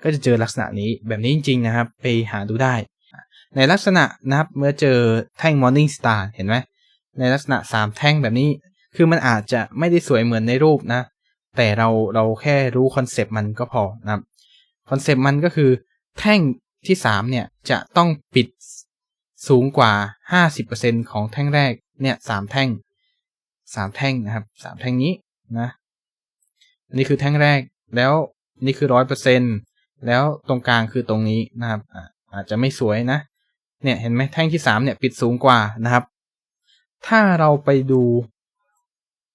ก็จะเจอลักษณะนี้แบบนี้จริงๆนะครับไปหาดูได้ในลักษณะนะครับเมื่อเจอแท่ง Morning Star เห็นไหมในลักษณะ3แท่งแบบนี้คือมันอาจจะไม่ได้สวยเหมือนในรูปนะแต่เราแค่รู้คอนเซปต์มันก็พอนะครับคอนเซปต์มันก็คือแท่งที่3เนี่ยจะต้องปิดสูงกว่า 50% ของแท่งแรกเนี่ย3แท่งนะครับ3แท่งนี้นะนี่คือแท่งแรกแล้วนี่คือ 100% แล้วตรงกลางคือตรงนี้นะครับอาจจะไม่สวยนะเนี่ยเห็นไหมแท่งที่3เนี่ยปิดสูงกว่านะครับถ้าเราไปดู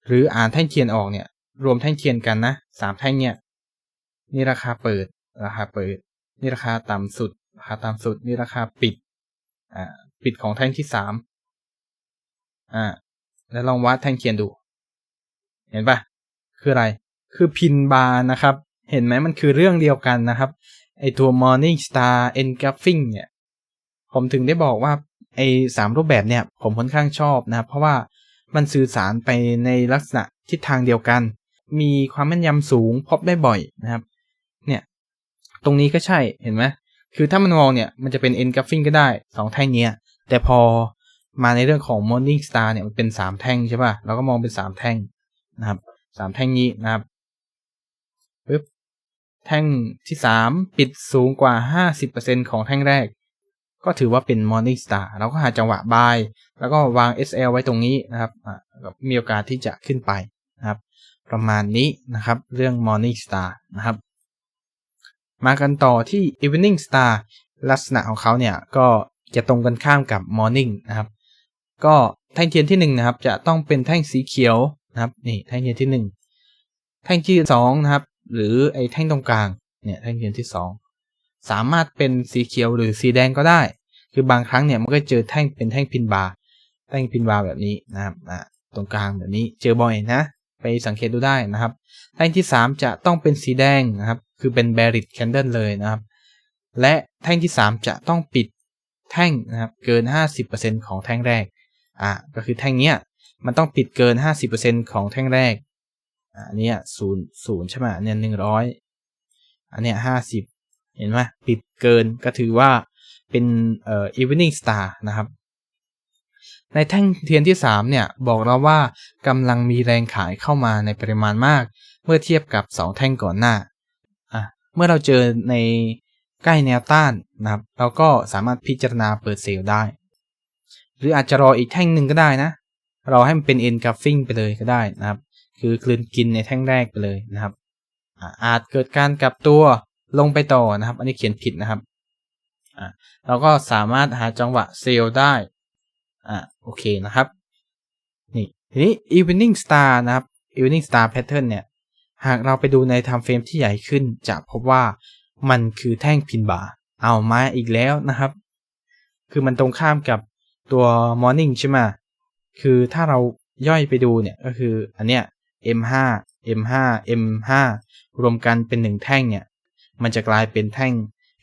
หรืออ่านแท่งเทียนออกเนี่ยรวมแท่งเทียนกันนะ3แท่งเนี่ยนี่ราคาเปิดนี่ราคาต่ำสุดนี่ราคาปิดของแท่งที่3แล้วลองวัดแท่งเทียนดูเห็นป่ะคืออะไรคือพินบาร์นะครับเห็นไหมมันคือเรื่องเดียวกันนะครับไอตัว Morning Star Engulfing เนี่ยผมถึงได้บอกว่าไอ3รูปแบบเนี่ยผมค่อนข้างชอบนะครับเพราะว่ามันสื่อสารไปในลักษณะทิศทางเดียวกันมีความแม่นยำสูงพบได้บ่อยนะครับเนี่ยตรงนี้ก็ใช่เห็นไหมคือถ้ามันมองเนี่ยมันจะเป็น Engulfing ก็ได้2แท่งเนี้ยแต่พอมาในเรื่องของ Morning Star เนี่ยมันเป็น3แท่งใช่ป่ะเราก็มองเป็น3แท่งนะครับ3แท่งนี้นะครับปึ๊บแท่งที่3ปิดสูงกว่า 50% ของแท่งแรกก็ถือว่าเป็น Morning Star เราก็หาจังหวะ buy แล้วก็วาง SL ไว้ตรงนี้นะครับมีโอกาสที่จะขึ้นไปนะครับประมาณนี้นะครับเรื่อง Morning Star นะครับมากันต่อที่ Evening Star ลักษณะของเขาเนี่ยก็จะตรงกันข้ามกับ Morning นะครับก็แท่งเทียนที่1นะครับจะต้องเป็นแท่งสีเขียวนะครับนี่แท่งเทียนที่1แท่งที่2นะครับหรือไอ้แท่งตรงกลางเนี่ยแท่งเทียนที่2สามารถเป็นสีเขียวหรือสีแดงก็ได้คือบางครั้งเนี่ยมันก็เจอแท่งเป็นแท่งพินบาร์แบบนี้นะครับตรงกลางแบบนี้เจอบ่อยนะไปสังเกตดูได้นะครับแท่งที่3จะต้องเป็นสีแดงนะครับคือเป็น bearish candle เลยนะครับและแท่งที่3จะต้องปิดแท่งนะครับเกิน 50% ของแท่งแรกก็คือแท่งเนี้ยมันต้องปิดเกิน 50% ของแท่งแรกอันนี้0ใช่ไหมเนี่ย100อันเนี้ย50เห็นไหมปิดเกินก็ถือว่าเป็นevening star นะครับในแท่งเทียนที่3เนี่ยบอกเราว่ากำลังมีแรงขายเข้ามาในปริมาณมากเมื่อเทียบกับ2แท่งก่อนหน้าเมื่อเราเจอในใกล้แนวต้านนะครับเราก็สามารถพิจารณาเปิดเซลล์ได้หรืออาจจะรออีกแท่งหนึ่งก็ได้นะรอให้มันเป็น engulfing ไปเลยก็ได้นะครับคือกลืนกินในแท่งแรกไปเลยนะครับอาจเกิดการกลับตัว ลงไปต่อนะครับอันนี้เขียนผิดนะครับเราก็สามารถหาจังหวะเซลล์ได้โอเคนะครับนี่ทีนี้ evening star นะครับ evening star pattern เนี่ยหากเราไปดูใน time frame ที่ใหญ่ขึ้นจะพบว่ามันคือแท่งพินบาร์เอามาอีกแล้วนะครับคือมันตรงข้ามกับตัว morning ใช่ไหมคือถ้าเราย่อยไปดูเนี่ยก็คืออันเนี้ย M5 M5 M5 รวมกันเป็น1แท่งเนี่ยมันจะกลายเป็นแท่ง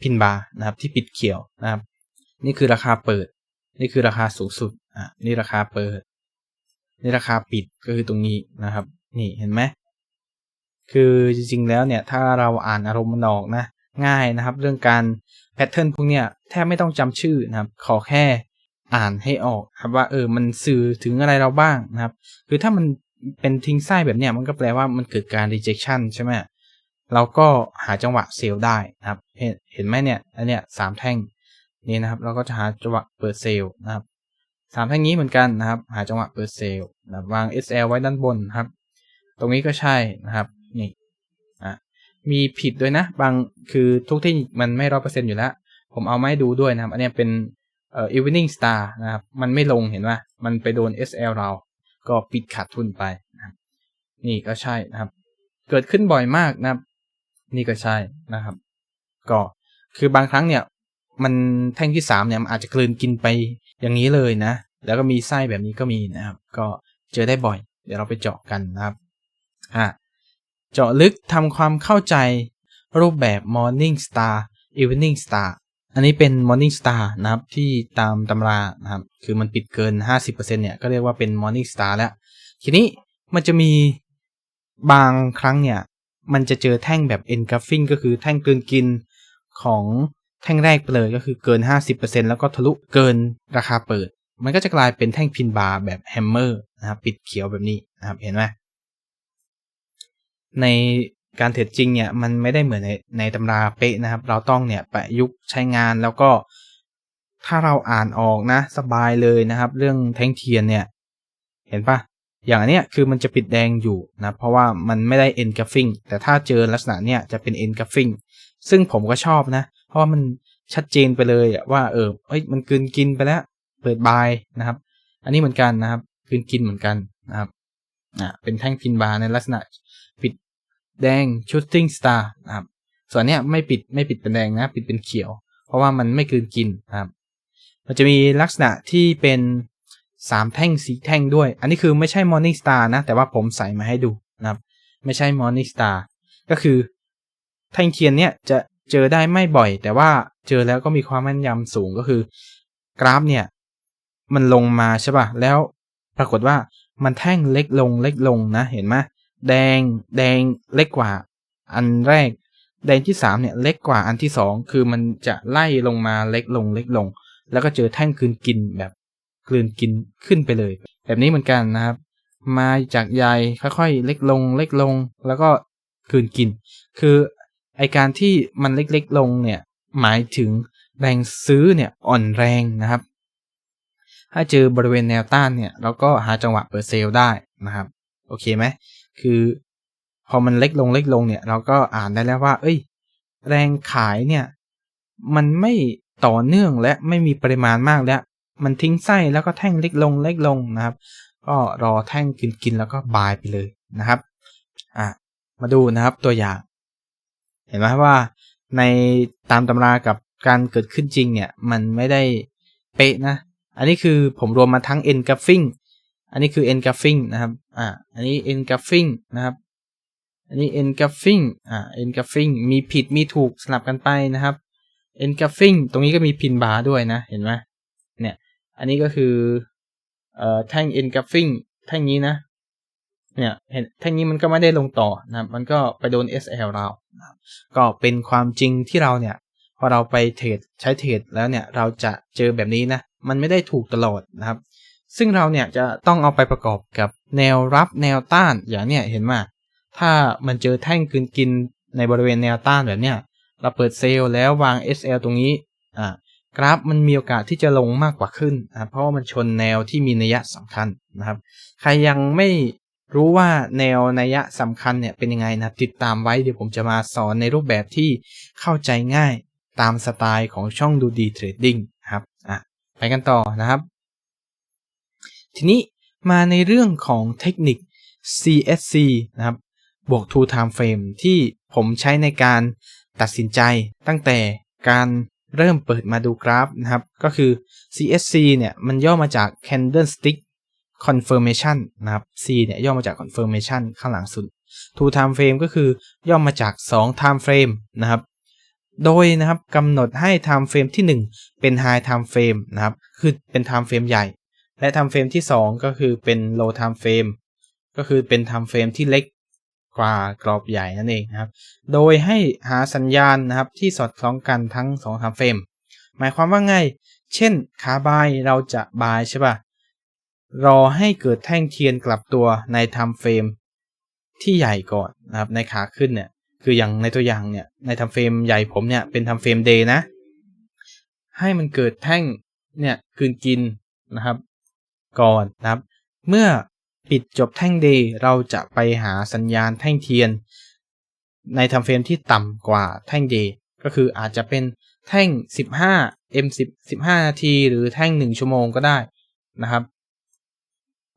พินบาร์นะครับที่ปิดเขียวนะครับนี่คือราคาเปิดนี่คือราคาสูงสุดนี่ราคาเปิดนี่ราคาปิดก็คือตรงนี้นะครับนี่เห็นไหมคือจริงๆแล้วเนี่ยถ้าเราอ่านอารมณ์มันออกนะง่ายนะครับเรื่องการแพทเทิร์นพวกเนี้ยแทบไม่ต้องจำชื่อนะครับขอแค่อ่านให้ออกครับว่ามันสื่อถึงอะไรเราบ้างนะครับคือถ้ามันเป็นทิ้งไส้แบบเนี้ยมันก็แปลว่ามันเกิดการ rejection ใช่ไหมเราก็หาจังหวะเซลล์ได้นะครับเห็นไหมเนี่ยอันเนี้ย3แท่งนี่นะครับเราก็จะหาจังหวะเปิดเซลล์นะครับ3แท่งนี้เหมือนกันนะครับหาจังหวะเปิดเซลล์นะวาง SL ไว้ด้านบนครับตรงนี้ก็ใช่นะครับนี่มีผิดด้วยนะบางคือทุกที่มันไม่ 100% อยู่แล้วผมเอามาให้ดูด้วยนะครับอันนี้เป็นevening star นะครับมันไม่ลงเห็นป่ะมันไปโดน SL เราก็ปิดขาดทุนไปนะครับนี่ก็ใช่นะครับเกิดขึ้นบ่อยมากนะครับนี่ก็ใช่นะครับก็คือบางครั้งเนี่ยมันแท่งที่3เนี่ยมันอาจจะกลืนกินไปอย่างนี้เลยนะแล้วก็มีไส้แบบนี้ก็มีนะครับก็เจอได้บ่อยเดี๋ยวเราไปเจาะกันนะครับเจาะลึกทำความเข้าใจรูปแบบ Morning Star Evening Star อันนี้เป็น Morning Star นะครับที่ตามตำรานะครับคือมันปิดเกิน 50% เนี่ยก็เรียกว่าเป็น Morning Star แล้วทีนี้มันจะมีบางครั้งเนี่ยมันจะเจอแท่งแบบ engulfing ก็คือแท่งกลืนกินของแท่งแรกไปเลยก็คือเกิน 50% แล้วก็ทะลุเกินราคาเปิดมันก็จะกลายเป็นแท่งพินบาร์แบบแฮมเมอร์นะครับปิดเขียวแบบนี้นะครับเห็นไหมในการเทรดจริงเนี่ยมันไม่ได้เหมือนในตำราเป๊ะนะครับเราต้องเนี่ยประยุกต์ใช้งานแล้วก็ถ้าเราอ่านออกนะสบายเลยนะครับเรื่องแท่งเทียนเนี่ยเห็นปะอย่างอันเนี้ยคือมันจะปิดแดงอยู่นะเพราะว่ามันไม่ได้ engulfing แต่ถ้าเจอลักษณะเนี้ยจะเป็น engulfing ซึ่งผมก็ชอบนะเพราะว่ามันชัดเจนไปเลยว่ามันกลืนกินไปแล้วเปิดบายนะครับอันนี้เหมือนกันนะครับกลืนกินเหมือนกันนะครับเป็นแท่งพินบาร์ในลักษณะปิดแดง shooting star นะครับส่วนเนี้ยไม่ปิดเป็นแดงนะปิดเป็นเขียวเพราะว่ามันไม่กลืนกินนะครับมันจะมีลักษณะที่เป็น3แท่ง4แท่งด้วยอันนี้คือไม่ใช่ morning star นะแต่ว่าผมใส่มาให้ดูนะครับไม่ใช่ morning star ก็คือแท่งเทียนเนี้ยจะเจอได้ไม่บ่อยแต่ว่าเจอแล้วก็มีความแม่นยำสูงก็คือกราฟเนี่ยมันลงมาใช่ป่ะแล้วปรากฏว่ามันแท่งเล็กลงนะเห็นไหมแดงเล็กกว่าอันแรกแดงที่3เนี่ยเล็กกว่าอันที่2คือมันจะไล่ลงมาเล็กลงแล้วก็เจอแท่งกลืนกินแบบกลืนกินขึ้นไปเลยแบบนี้เหมือนกันนะครับมาจากใยค่อยๆเล็กลงแล้วก็กลืนกินคือไอการที่มันเล็กลงเนี่ยหมายถึงแรงซื้อเนี่ยอ่อนแรงนะครับถ้าเจอบริเวณแนวต้านเนี่ยเราก็หาจังหวะเปิดเซลล์ได้นะครับโอเคไหมคือพอมันเล็กลงเนี่ยเราก็อ่านได้แล้วว่าแรงขายเนี่ยมันไม่ต่อเนื่องและไม่มีปริมาณมากแล้วมันทิ้งไส้แล้วก็แท่งเล็กลงนะครับก็รอแท่งกินแล้วก็บายไปเลยนะครับมาดูนะครับตัวอย่างเห็นไหมว่าในตามตำรากับการเกิดขึ้นจริงเนี่ยมันไม่ได้เป๊ะนะอันนี้คือผมรวมมาทั้ง engulfing อันนี้คือ engulfing นะครับอันนี้ engulfing นะครับอันนี้ engulfing engulfing มีผิดมีถูกสลับกันไปนะครับ engulfing ตรงนี้ก็มีพินบาร์ด้วยนะเห็นไหมเนี่ยอันนี้ก็คือแท่ง engulfing แท่งนี้นะเนี่ยเห็นแท่งนี้มันก็ไม่ได้ลงต่อนะครับมันก็ไปโดน SL เรานะครับก็เป็นความจริงที่เราเนี่ยพอเราไปใช้เทรดแล้วเนี่ยเราจะเจอแบบนี้นะมันไม่ได้ถูกตลอดนะครับซึ่งเราเนี่ยจะต้องเอาไปประกอบกับแนวรับแนวต้านอย่างเนี้ยเห็นไหมถ้ามันเจอแท่งกินในบริเวณแนวต้านแบบเนี้ยเราเปิดเซลล์แล้ววาง SL ตรงนี้กราฟมันมีโอกาสที่จะลงมากกว่าขึ้นนะเพราะว่ามันชนแนวที่มีนัยสำคัญนะครับใครยังไม่ รู้ว่าแนวนัยสำคัญเนี่ยเป็นยังไงนะติดตามไว้เดี๋ยวผมจะมาสอนในรูปแบบที่เข้าใจง่ายตามสไตล์ของช่องดูดีเทรดดิ้งครับไปกันต่อนะครับทีนี้มาในเรื่องของเทคนิค CSC นะครับบวก Two Time Frame ที่ผมใช้ในการตัดสินใจตั้งแต่การเริ่มเปิดมาดูกราฟนะครับก็คือ CSC เนี่ยมันย่อมาจาก Candlestick Confirmation นะครับ C เนี่ยย่อมาจาก Confirmation ข้างหลังสุด Two Time Frame ก็คือย่อมาจาก2 Time Frame นะครับโดยนะครับกำหนดให้ Time Frame ที่1เป็น High Time Frame นะครับคือเป็น Time Frame ใหญ่และ Time Frame ที่2ก็คือเป็น Low Time Frame ก็คือเป็น Time Frame ที่เล็กกว่ากรอบใหญ่นั่นเองนะครับโดยให้หาสัญญาณนะครับที่สอดคล้องกันทั้ง2 Time Frame หมายความว่าไงเช่นขาบายเราจะบายใช่ป่ะรอให้เกิดแท่งเทียนกลับตัวใน Time Frame ที่ใหญ่ก่อนนะครับในขาขึ้นเนี่ยคืออย่างในตัวอย่างเนี่ยใน Time Frame ใหญ่ผมเนี่ยเป็น Time Frame Day นะให้มันเกิดแท่งเนี่ยกินนะครับก่อนนะครับเมื่อปิดจบแท่ง Day เราจะไปหาสัญญาณแท่งเทียนใน Time Frame ที่ต่ำกว่าแท่ง Day ก็คืออาจจะเป็นแท่ง15 M10 15นาทีหรือแท่ง1ชั่วโมงก็ได้นะครับ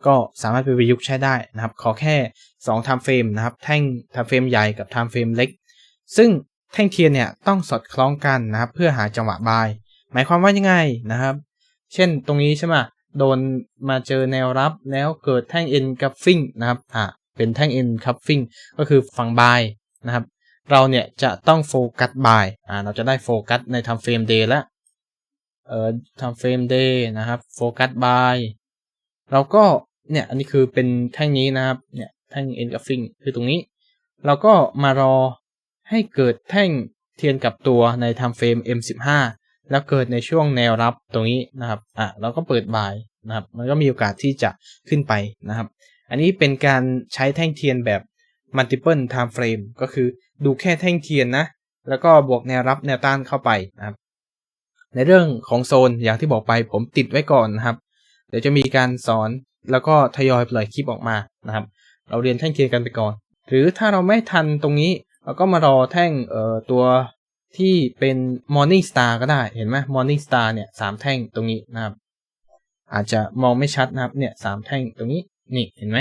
ก็สามารถไปประยุกต์ใช้ได้นะครับขอแค่2 Time Frame นะครับแท่ง Time Frame ใหญ่กับ Time Frame เล็กซึ่งแท่งเทียนเนี่ยต้องสอดคล้องกันนะครับเพื่อหาจังหวะบายหมายความว่ายังไงนะครับเช่นตรงนี้ใช่ไหมโดนมาเจอแนวรับแล้วเกิดแท่ง Engulfing นะครับเป็นแท่ง Engulfing ก็คือฝั่งบายนะครับเราเนี่ยจะต้องโฟกัสบายเราจะได้โฟกัสใน Time Frame Day แล้วTime Frame Day นะครับโฟกัสบายเราก็เนี่ยอันนี้คือเป็นแท่งนี้นะครับเนี่ยแท่ง Engulfing คือตรงนี้เราก็มารอให้เกิดแท่งเทียนกับตัวใน Time Frame M15 แล้วเกิดในช่วงแนวรับตรงนี้นะครับเราก็เปิดบายนะครับมันก็มีโอกาสที่จะขึ้นไปนะครับอันนี้เป็นการใช้แท่งเทียนแบบ multiple time frame ก็คือดูแค่แท่งเทียนนะแล้วก็บวกแนวรับแนวต้านเข้าไปนะครับในเรื่องของโซนอย่างที่บอกไปผมติดไว้ก่อนนะครับเดี๋ยวจะมีการสอนแล้วก็ทยอยปล่อยคลิปออกมานะครับเราเรียนแท่งเทียนกันไปก่อนหรือถ้าเราไม่ทันตรงนี้เราก็มารอแท่งตัวที่เป็น Morning Star ก็ได้เห็นไหม Morning Star เนี่ย3แท่งตรงนี้นะครับอาจจะมองไม่ชัดนะครับเนี่ย3แท่งตรงนี้นี่เห็นไหม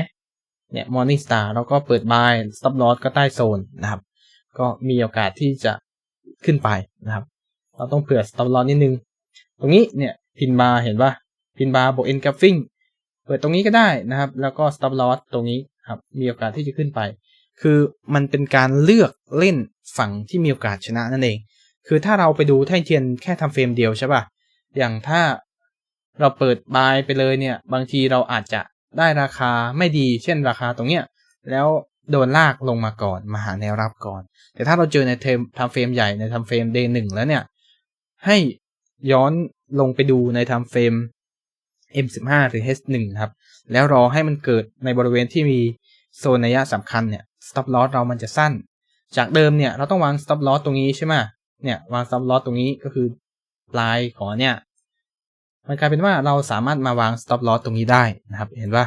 เนี่ย Morning Star เราก็เปิด buy stop loss ก็ใต้โซนนะครับก็มีโอกาสที่จะขึ้นไปนะครับเราต้องเผื่อ stop loss นิดนึงตรงนี้เนี่ยพินบาร์เห็นป่ะพินบาร์บวก engulfing เปิดตรงนี้ก็ได้นะครับแล้วก็ stop loss ตรงนี้ครับมีโอกาสที่จะขึ้นไปคือมันเป็นการเลือกเล่นฝั่งที่มีโอกาสชนะนั่นเองคือถ้าเราไปดูแท่งเทียนแค่ทำเฟรมเดียวใช่ป่ะอย่างถ้าเราเปิดบายไปเลยเนี่ยบางทีเราอาจจะได้ราคาไม่ดีเช่นราคาตรงเนี้ยแล้วโดนลากลงมาก่อนมาหาแนวรับก่อนแต่ถ้าเราเจอในทำเฟรมใหญ่ในทำเฟรม day 1แล้วเนี่ยให้ย้อนลงไปดูในทำเฟรม M15 หรือ H1 ครับแล้วรอให้มันเกิดในบริเวณที่มีโซนนัยสำคัญเนี่ย stop loss เรามันจะสั้นจากเดิมเนี่ยเราต้องวาง stop loss ตรงนี้ใช่ไหมเนี่ยวาง stop loss ตรงนี้ก็คือปลายของเนี่ยมันกลายเป็นว่าเราสามารถมาวาง stop loss ตรงนี้ได้นะครับเห็นป่ะ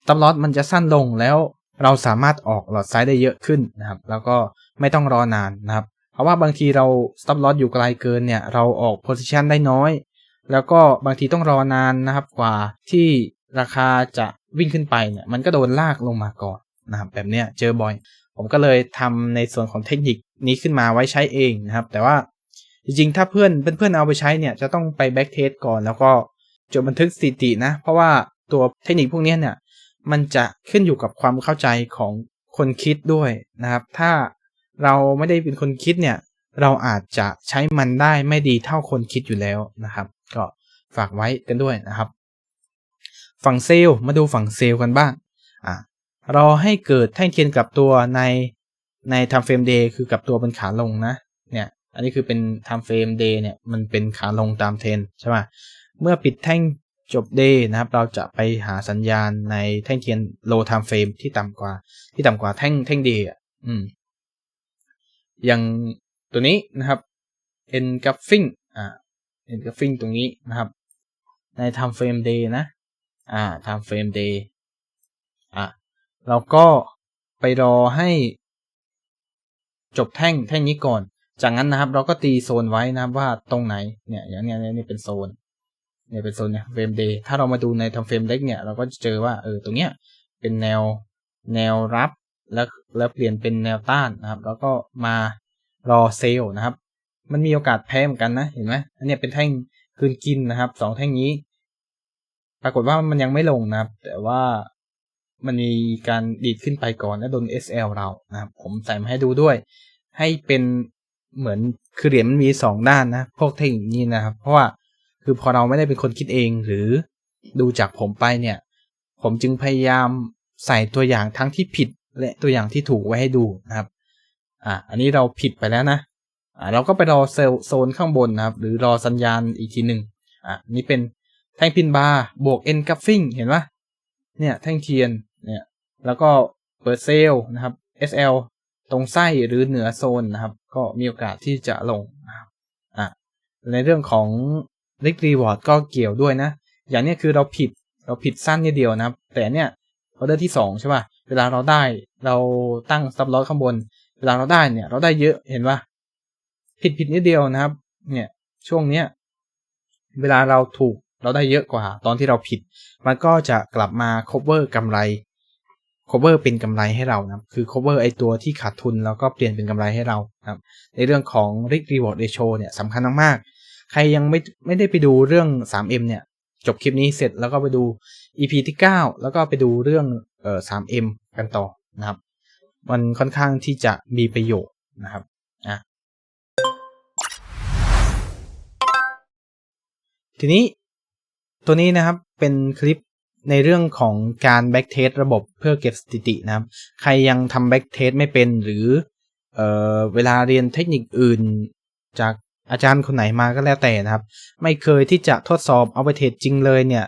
stop loss มันจะสั้นลงแล้วเราสามารถออกหลอดไซด์ได้เยอะขึ้นนะครับแล้วก็ไม่ต้องรอนานนะครับเพราะว่าบางทีเรา stop loss อยู่ไกลเกินเนี่ยเราออก position ได้น้อยแล้วก็บางทีต้องรอนานนะครับกว่าที่ราคาจะวิ่งขึ้นไปเนี่ยมันก็โดนลากลงมาก่อนนะครับแบบเนี้ยเจอบ่อยผมก็เลยทำในส่วนของเทคนิคนี้ขึ้นมาไว้ใช้เองนะครับแต่ว่าจริงๆถ้าเพื่อนเอาไปใช้เนี่ยจะต้องไปแบ็กเทสก่อนแล้วก็จดบันทึกสถิตินะเพราะว่าตัวเทคนิคพวกนี้เนี่ยมันจะขึ้นอยู่กับความเข้าใจของคนคิดด้วยนะครับถ้าเราไม่ได้เป็นคนคิดเนี่ยเราอาจจะใช้มันได้ไม่ดีเท่าคนคิดอยู่แล้วนะครับก็ฝากไว้กันด้วยนะครับฝั่งเซลล์มาดูฝั่งเซลล์กันบ้างรอให้เกิดแท่งเทียนกลับตัวใน time frame day คือกลับตัวเป็นขาลงนะเนี่ยอันนี้คือเป็น time frame day เนี่ยมันเป็นขาลงตามเทรนใช่ไหมเมื่อปิดแท่งจบ day นะครับเราจะไปหาสัญญาณในแท่งเทียน low time frame ที่ต่ำกว่าแท่ง day อย่างตัวนี้นะครับ engulfing engulfing ตรงนี้นะครับใน time frame day นะtime frame day เราก็ไปรอให้จบแท่งนี้ก่อนจากนั้นนะครับเราก็ตีโซนไว้นะครับว่าตรงไหนเนี่ยอย่างนี้นี่เป็นโซนเนี่ยเป็นโซนเนี่ยเฟรมเดย์ถ้าเรามาดูในทำเฟรมเล็กเนี่ยเราก็จะเจอว่าตรงเนี้ยเป็นแนวรับแล้วเปลี่ยนเป็นแนวต้านนะครับแล้วก็มารอเซลล์นะครับมันมีโอกาสแพ้เหมือนกันนะเห็นไหมอันนี้เป็นแท่งคืนกินนะครับ2แท่งนี้ปรากฏว่ามันยังไม่ลงนะครับแต่ว่ามันมีการดีดขึ้นไปก่อนและโดน SL เรานะครับผมใส่มาให้ดูด้วยให้เป็นเหมือนคือเหรียญมันมี2ด้านนะพวกเทคนิคนี้นะครับเพราะว่าคือพอเราไม่ได้เป็นคนคิดเองหรือดูจากผมไปเนี่ยผมจึงพยายามใส่ตัวอย่างทั้งที่ผิดและตัวอย่างที่ถูกไว้ให้ดูนะครับอันนี้เราผิดไปแล้วนะเราก็ไปรอโซนข้างบนนะครับหรือรอสัญญาณอีกทีหนึ่งนี่เป็นแท่งพินบาร์บวก engulfing เห็นปะเนี่ยแท่งเทียนเนี่ยแล้วก็เปิดเซลล์นะครับ SL ตรงไส้หรือเหนือโซนนะครับก็มีโอกาสที่จะลงนะครับในเรื่องของ Risk Reward ก็เกี่ยวด้วยนะอย่างนี้คือเราผิดสั้นนิดเดียวนะครับแต่เนี่ยออเดอร์ที่2ใช่ป่ะเวลาเราได้เราตั้ง stop loss ข้างบนเวลาเราได้เนี่ยเราได้เยอะเห็นป่ะผิดนิดเดียวนะครับเนี่ยช่วงเนี้ยเวลาเราถูกเราได้เยอะกว่าตอนที่เราผิดมันก็จะกลับมา cover กำไร cover เป็นกำไรให้เรานะครับคือ cover ไอตัวที่ขาดทุนแล้วก็เปลี่ยนเป็นกำไรให้เรานะครับในเรื่องของ risk reward ratio เนี่ยสำคัญมากๆใครยังไม่ได้ไปดูเรื่อง 3M เนี่ยจบคลิปนี้เสร็จแล้วก็ไปดู EP ที่9แล้วก็ไปดูเรื่อง3M กันต่อนะครับมันค่อนข้างที่จะมีประโยชน์นะครับทีนี้ตัวนี้นะครับเป็นคลิปในเรื่องของการแบ็กเทสระบบเพื่อเก็บสถิตินะครับใครยังทำแบ็กเทสไม่เป็นหรือเวลาเรียนเทคนิคอื่นจากอาจารย์คนไหนมาก็แล้วแต่นะครับไม่เคยที่จะทดสอบเอาไปเทรดจริงเลยเนี่ย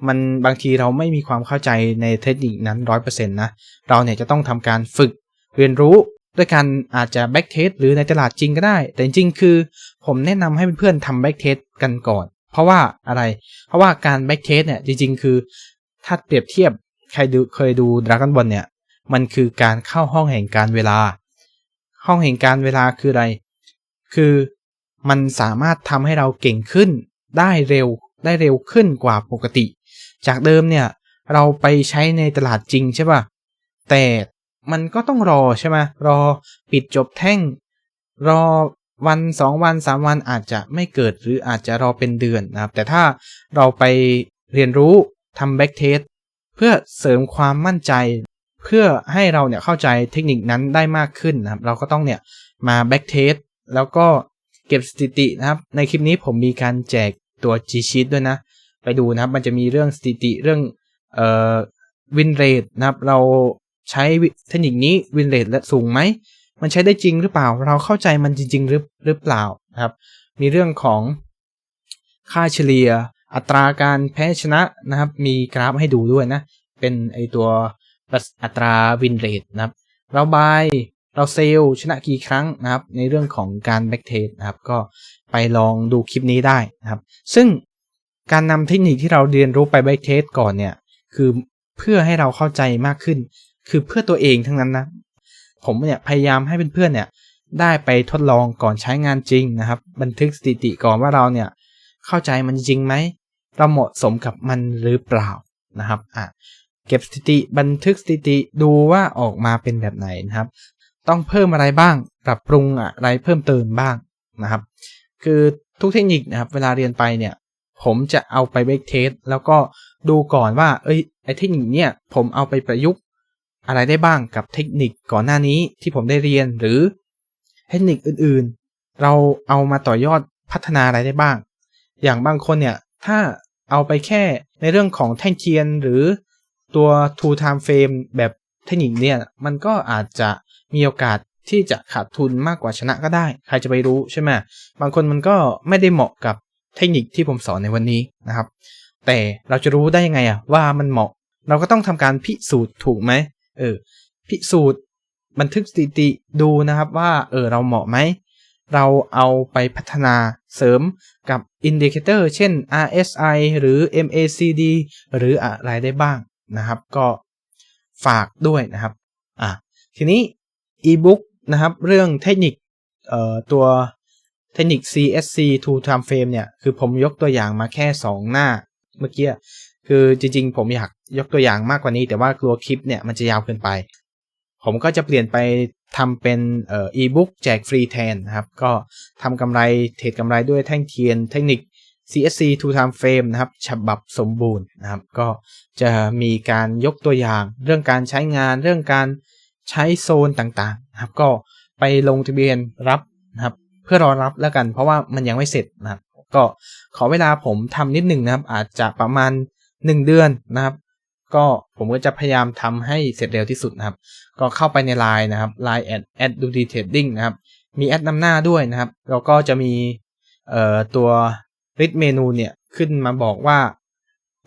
มันบางทีเราไม่มีความเข้าใจในเทคนิคนั้น 100% นะเราเนี่ยจะต้องทำการฝึกเรียนรู้ด้วยการอาจจะแบ็กเทสหรือในตลาดจริงก็ได้แต่จริงๆคือผมแนะนำให้เพื่อนๆทำแบ็กเทสกันก่อนเพราะว่าอะไรเพราะว่าการแบ็กเทสเนี่ยจริงๆคือถ้าเปรียบเทียบใครเคยดู Dragon Ball เนี่ยมันคือการเข้าห้องแห่งการเวลาห้องแห่งการเวลาคืออะไรคือมันสามารถทำให้เราเก่งขึ้นได้เร็วขึ้นกว่าปกติจากเดิมเนี่ยเราไปใช้ในตลาดจริงใช่ป่ะแต่มันก็ต้องรอใช่ไหมรอปิดจบแท่งรอวัน2วัน3วันอาจจะไม่เกิดหรืออาจจะรอเป็นเดือนนะครับแต่ถ้าเราไปเรียนรู้ทำแบ็กเทสเพื่อเสริมความมั่นใจเพื่อให้เราเนี่ยเข้าใจเทคนิคนั้นได้มากขึ้นนะครับเราก็ต้องเนี่ยมาแบ็กเทสแล้วก็เก็บสถิตินะครับในคลิปนี้ผมมีการแจกตัว G-Sheet ด้วยนะไปดูนะครับมันจะมีเรื่องสถิติเรื่องวินเรทนะครับเราใช้เทคนิคนี้วินเรทและสูงไหมมันใช้ได้จริงหรือเปล่าเราเข้าใจมันจริงๆหรือเปล่านะครับมีเรื่องของค่าเฉลี่ยอัตราการแพ้ชนะนะครับมีกราฟให้ดูด้วยนะเป็นไอตัวอัตราวินเรทนะครับเราบายเราเซลชนะกี่ครั้งนะครับในเรื่องของการแบ็กเทสนะครับก็ไปลองดูคลิปนี้ได้นะครับซึ่งการนำเทคนิคที่เราเรียนรู้ไปแบ็กเทสก่อนเนี่ยคือเพื่อให้เราเข้าใจมากขึ้นคือเพื่อตัวเองทั้งนั้นนะผมเนี่ยพยายามให้เพื่อนๆเนี่ยได้ไปทดลองก่อนใช้งานจริงนะครับบันทึกสถิติก่อนว่าเราเนี่ยเข้าใจมันจริงไหมเราเหมาะสมกับมันหรือเปล่านะครับเก็บสถิติบันทึกสถิติดูว่าออกมาเป็นแบบไหนนะครับต้องเพิ่มอะไรบ้างปรับปรุงอะไรเพิ่มเติมบ้างนะครับคือทุกเทคนิคนะครับเวลาเรียนไปเนี่ยผมจะเอาไปเบรกเทสแล้วก็ดูก่อนว่าไอเทคนิคเนี่ยผมเอาไปประยุกต์อะไรได้บ้างกับเทคนิคก่อนหน้านี้ที่ผมได้เรียนหรือเทคนิคอื่นๆเราเอามาต่อยอดพัฒนาอะไรได้บ้างอย่างบางคนเนี่ยถ้าเอาไปแค่ในเรื่องของแท่งเทียนหรือตัว two time frame แบบเทคนิคเนี่ยมันก็อาจจะมีโอกาสที่จะขาดทุนมากกว่าชนะก็ได้ใครจะไปรู้ใช่ไหมบางคนมันก็ไม่ได้เหมาะกับเทคนิคที่ผมสอนในวันนี้นะครับแต่เราจะรู้ได้ยังไงว่ามันเหมาะเราก็ต้องทำการพิสูจน์ถูกไหมพิสูจน์บันทึกสถิติดูนะครับว่าเราเหมาะไหมเราเอาไปพัฒนาเสริมกับอินดิเคเตอร์เช่น RSI หรือ MACD หรืออะไรได้บ้างนะครับก็ ฝากด้วยนะครับทีนี้ e-book นะครับเรื่องเทคนิคตัวเทคนิค CSC to time frame เนี่ยคือผมยกตัวอย่างมาแค่2หน้าเมื่อกี้คือจริงๆผมอยากยกตัวอย่างมากกว่านี้แต่ว่ากลัวคลิปเนี่ยมันจะยาวเกินไปผมก็จะเปลี่ยนไปทำเป็นe-book แจกฟรีแทนนะครับก็ทำกำไรเทรดกำไรด้วยแท่งเทียนเทคนิค CSC to time frame นะครับฉบับสมบูรณ์นะครับก็จะมีการยกตัวอย่างเรื่องการใช้งานเรื่องการใช้โซนต่างๆนะครับก็ไปลงทะเบียนรับนะครับเพื่อรอรับแล้วกันเพราะว่ามันยังไม่เสร็จนะครับก็ขอเวลาผมทำนิดหนึ่งนะครับอาจจะประมาณ1เดือนนะครับก็ผมก็จะพยายามทำให้เสร็จเร็วที่สุดนะครับก็เข้าไปใน LINE นะครับ LINE แอดดูดีเทรดดิ้งนะครับมีแอดนำหน้าด้วยนะครับแล้วก็จะมีตัวลิสต์เมนูเนี่ยขึ้นมาบอกว่า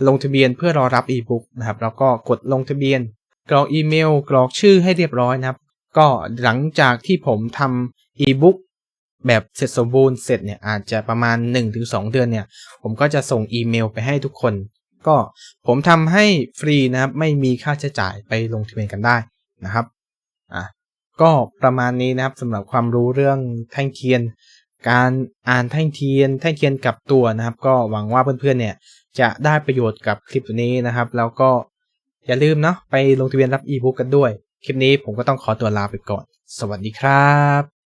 ลงทะเบียนเพื่อรอรับ e-book นะครับแล้วก็กดลงทะเบียนกรอกอีเมลกรอกชื่อให้เรียบร้อยนะครับก็หลังจากที่ผมทำ e-book แบบเสร็จสมบูรณ์เสร็จเนี่ยอาจจะประมาณ 1-2 เดือนเนี่ยผมก็จะส่งอีเมลไปให้ทุกคนก็ผมทำให้ฟรีนะครับไม่มีค่าใช้จ่ายไปลงทะเบียนกันได้นะครับก็ประมาณนี้นะครับสำหรับความรู้เรื่องแท่งเทียนการอ่านแท่งเทียนกับตัวนะครับก็หวังว่าเพื่อนๆเนี่ยจะได้ประโยชน์กับคลิปนี้นะครับแล้วก็อย่าลืมเนาะไปลงทะเบียนรับ e-book กันด้วยคลิปนี้ผมก็ต้องขอตัวลาไปก่อนสวัสดีครับ